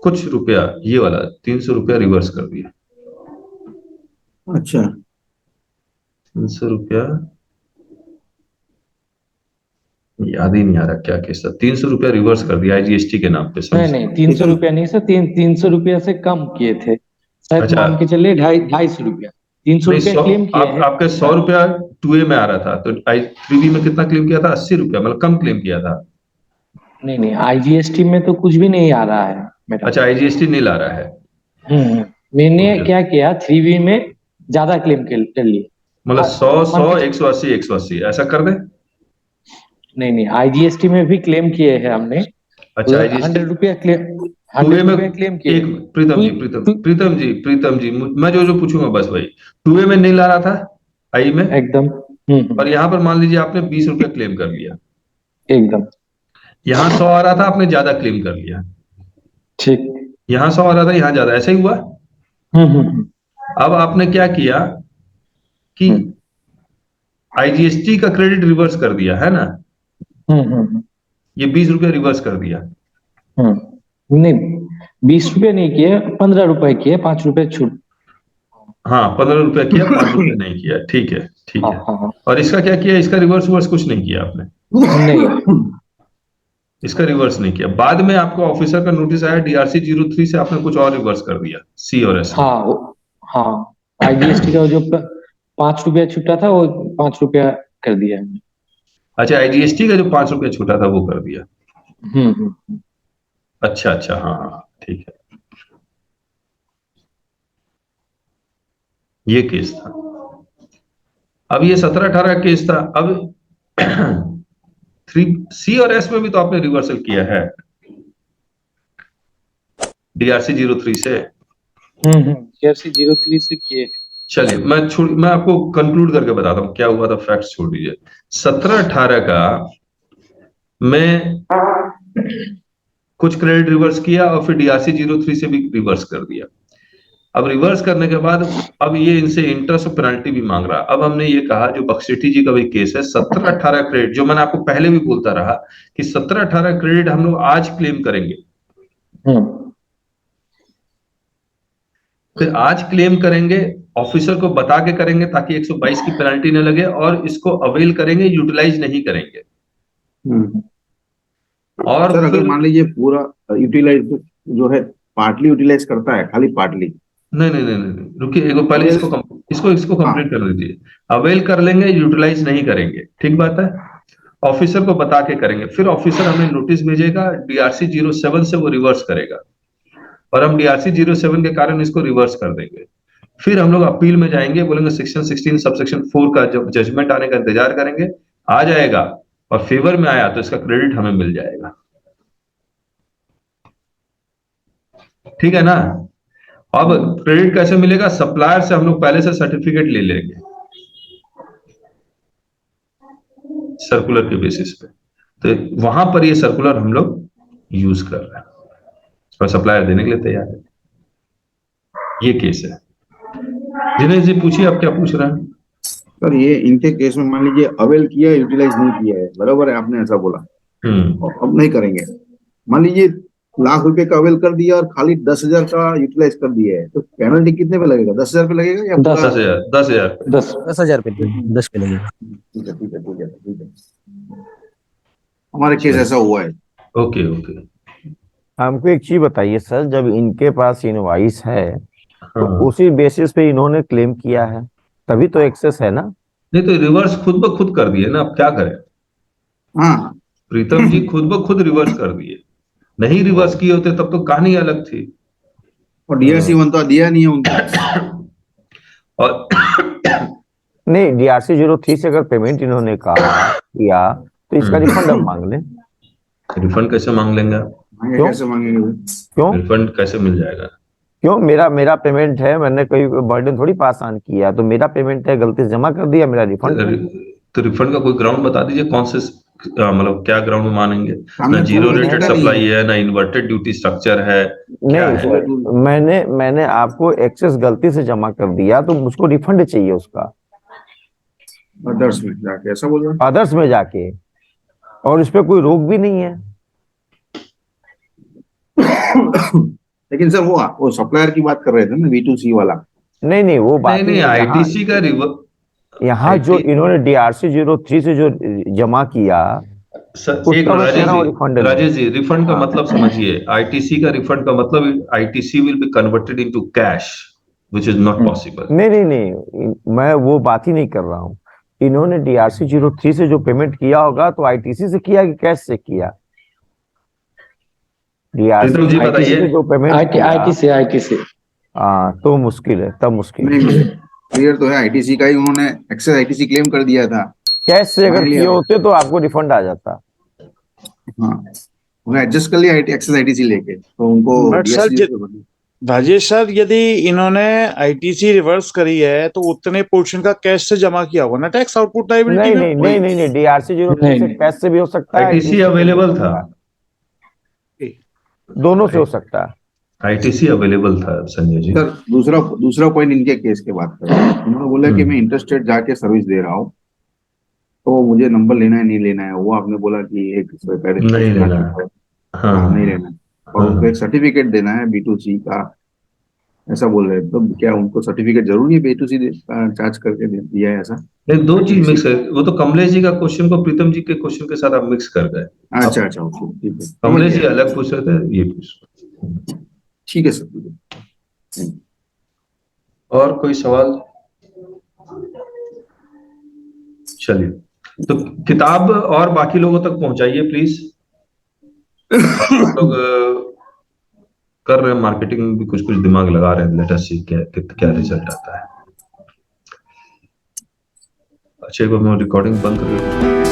कुछ रुपया, ये वाला 300 रुपया रिवर्स कर दिया। अच्छा, 300 रुपया याद ही नहीं आ रहा क्या केस था। 300 रुपया रिवर्स कर दिया IGST के नाम पे। नहीं 300 रुपया नहीं सर, 300 रुपया से कम किए थे शायद। अच्छा, मान के चलिए 250 रुपया, 300 रुपया क्लेम किए हैं। आपके 100 रुपया 2A में आ रहा था, तो 3B में कितना क्लेम किया था? 80 रुपया, मतलब कम क्लेम किया था। नहीं IGST में तो कुछ भी नहीं आ रहा है मेरा। अच्छा, IGST नहीं ला रहा है। मैंने क्या किया, 3B में ज्यादा क्लेम कर लिए, मतलब 100 180 ऐसा कर दे। नहीं IGST में भी क्लेम किए हैं हमने। अच्छा, 100 रुपया क्लेम, 2A में क्लेम किए। प्रीतम जी मैं जो पूछूंगा बस वही। 2A में नहीं ला रहा था आई में एकदम। और यहाँ पर मान लीजिए आपने 20 रुपया क्लेम कर लिया, एकदम। यहाँ 100 आ रहा था, आपने ज्यादा क्लेम कर लिया। ठीक, यहाँ 100 आ रहा था, यहाँ ज्यादा, ऐसा ही हुआ। अब आपने क्या किया कि IGST का क्रेडिट रिवर्स कर दिया है ना, ये 20 रुपया रिवर्स कर दिया। नहीं 20 रुपये नहीं किए, 15 रुपए किए, 5 रुपए छूट। हाँ 15 रुपया किया, 5 रुपये नहीं किया। ठीक है ठीक है। और इसका क्या किया? इसका रिवर्स कुछ नहीं किया आपने? नहीं। इसका रिवर्स नहीं किया। बाद में आपको ऑफिसर का नोटिस आया DRC 03 से, आपने कुछ और रिवर्स कर दिया C और S। हाँ IGST का जो 5 रुपया छूटा था वो 5 रुपया कर दिया हमने। अच्छा, IGST का जो 5 रुपया छूटा था वो कर दिया। हम्म। अच्छा अच्छा, हाँ हाँ ठीक है, ये केस था। अब ये 17-18 केस था। अब 3C और S में भी तो आपने रिवर्सल किया है DRC 03 से। DRC 03 से किए। चलिए मैं आपको कंक्लूड करके बताता हूँ क्या हुआ था, फैक्ट्स छोड़ दीजिए। 17-18 का मैं कुछ क्रेडिट रिवर्स किया और फिर DRC 03 से भी रिवर्स कर दिया। अब रिवर्स करने के बाद अब ये इनसे इंटरेस्ट और पेनल्टी भी मांग रहा। अब हमने ये कहा, जो बख्शेठी जी का भी केस है, 17-18 क्रेडिट, जो मैंने आपको पहले भी बोलता रहा कि 17-18 क्रेडिट हम लोग आज क्लेम करेंगे। फिर आज क्लेम करेंगे, ऑफिसर को बता के करेंगे ताकि 122 की पेनल्टी न लगे, और इसको अवेल करेंगे, यूटिलाइज नहीं करेंगे। और सर अगर मान लीजिए पूरा यूटिलाइज जो है पार्टली यूटिलाइज करता है, खाली पार्टली, नहीं, रुकिए एक पहले इसको कंप्लीट कर दीजिए। अवेल कर लेंगे, यूटिलाइज नहीं करेंगे, ठीक बात है। ऑफिसर को बता के करेंगे, फिर ऑफिसर हमें नोटिस भेजेगा, DRC 07 से वो रिवर्स करेगा और हम DRC 07 के कारण इसको रिवर्स कर देंगे। फिर हम लोग अपील में जाएंगे, बोलेंगे सेक्शन 16 सबसेक्शन 4 का जब जजमेंट आने का इंतजार करेंगे, आ जाएगा और फेवर में आया तो इसका क्रेडिट हमें मिल जाएगा, ठीक है ना। अब क्रेडिट कैसे मिलेगा? सप्लायर से हम लोग पहले से सर्टिफिकेट ले लेंगे सर्कुलर के बेसिस पे, तो वहां पर ये सर्कुलर हम लोग यूज कर रहे हैं, पर सप्लायर देने के लिए तैयार है। ये केस है। दिनेश जी पूछिए, आप क्या पूछ रहे हैं? सर ये इनके केस में मान लीजिए अवेल किया, यूटिलाइज नहीं किया है, बराबर है, आपने ऐसा बोला, अब नहीं करेंगे। मान लीजिए ₹1,00,000 का अवेल कर दिया और खाली 10,000 का यूटिलाइज कर दिया है, तो पेनल्टी कितने पे लगेगा? 10,000 पे लगेगा या 10,000 पे 10 पे लगेगा। ठीक है। हमारे केस ऐसा हुआ है। ओके। हमको एक चीज बताइए सर, जब इनके पास इनवॉइस है तो उसी बेसिस पे इन्होंने क्लेम किया है, तभी तो एक्सेस है ना। नहीं तो रिवर्स खुद ब खुद कर दिए ना, अब क्या करें। हाँ प्रीतम जी खुद ब खुद रिवर्स कर दिए, नहीं रिवर्स किए होते तब तो कहानी अलग थी। और DRC 1 तो दिया नहीं है उनको। और नहीं, DRC 03 से अगर पेमेंट इन्होंने किया तो इसका रिफंड हम मांग लें। रिफंड कैसे मांग लेंगे आप? कैसे मांगेंगे? क्यों रिफंड कैसे मिल जाएगा? क्यों? मेरा पेमेंट है, मैंने कोई बर्डन थोड़ी पास ऑन किया, तो मेरा पेमेंट है, गलती से जमा कर दिया, मेरा रिफंड। तो रिफंड का कोई ग्राउंड बता दीजिए, कौन से मतलब क्या ग्राउंड में मानेंगे? ना जीरो रेटेड सप्लाई है, ना इन्वर्टेड ड्यूटी स्ट्रक्चर है, नहीं मैंने आपको एक्सेस गलती से जमा कर दिया तो मुझको रिफंड चाहिए उसका, अदर्स में जाके, ऐसा बोल रहे हैं? अदर्स में जाके, और इस पे कोई रोक भी नहीं है। लेकिन सर वो सप्लायर की बात कर रहे थे ना, V2C वाला। नहीं वो बात नहीं ITC का यहाँ जो इन्होंने DRC 03 से जो जमा किया, राजेश जी रिफंड का मतलब समझिए। ITC का रिफंड का मतलब ITC will be converted into cash, which is not possible. नहीं मैं वो बात ही नहीं कर रहा हूँ। इन्होंने DRC 03 से जो पेमेंट किया होगा तो ITC से किया कि कैश से किया? DRC जी बताइए। से जो पेमेंट ITC। हाँ तो मुश्किल है, तब मुश्किल है। क्लियर तो है, ITC का ही उन्होंने एक्सेस ITC क्लेम कर दिया था। कैश से अगर किए होते तो आपको रिफंड आ जाता। हाँ उन्हें एडजस्ट कर लिया एक्सेस ITC लेके, तो उनको राजेश सर, यदि इन्होंने ITC रिवर्स करी है तो उतने पोर्शन का कैश से जमा किया होगा ना टैक्स आउटपुट लायबिलिटी में? नहीं DRC 03 से कैश से भी हो सकता है, ITC अवेलेबल था, दोनों से हो सकता है। ITC अवेलेबल था संजय जी। सर दूसरा पॉइंट इनके केस के बात कर रहे हैं, उन्होंने बोला कि मैं इंटरस्टेट जाके सर्विस दे रहा हूँ, तो मुझे नंबर लेना है नहीं लेना है, वो आपने बोला कि एक नहीं लेना है, नहीं लेना है, और उनको एक सर्टिफिकेट देना है B2C का ऐसा बोल रहे हैं, तो क्या उनको सर्टिफिकेट जरूरी है B2C चार्ज करके दिया है ऐसा? नहीं, दो चीज मिक्स है। वो तो कमलेश जी का क्वेश्चन को प्रीतम जी के क्वेश्चन के साथ आप मिक्स कर गए। अच्छा अच्छा, ओके, ठीक है, कमलेश जी अलग पूछ रहे थे, ये पूछ। ठीक है सर, ठीक है। और कोई सवाल? चलिए, तो किताब और बाकी लोगों तक पहुंचाइए प्लीज। लोग कर रहे हैं मार्केटिंग में भी, कुछ कुछ दिमाग लगा रहे हैं। लेट अस सी क्या रिजल्ट आता है। अच्छा, एक बार मैं रिकॉर्डिंग बंद कर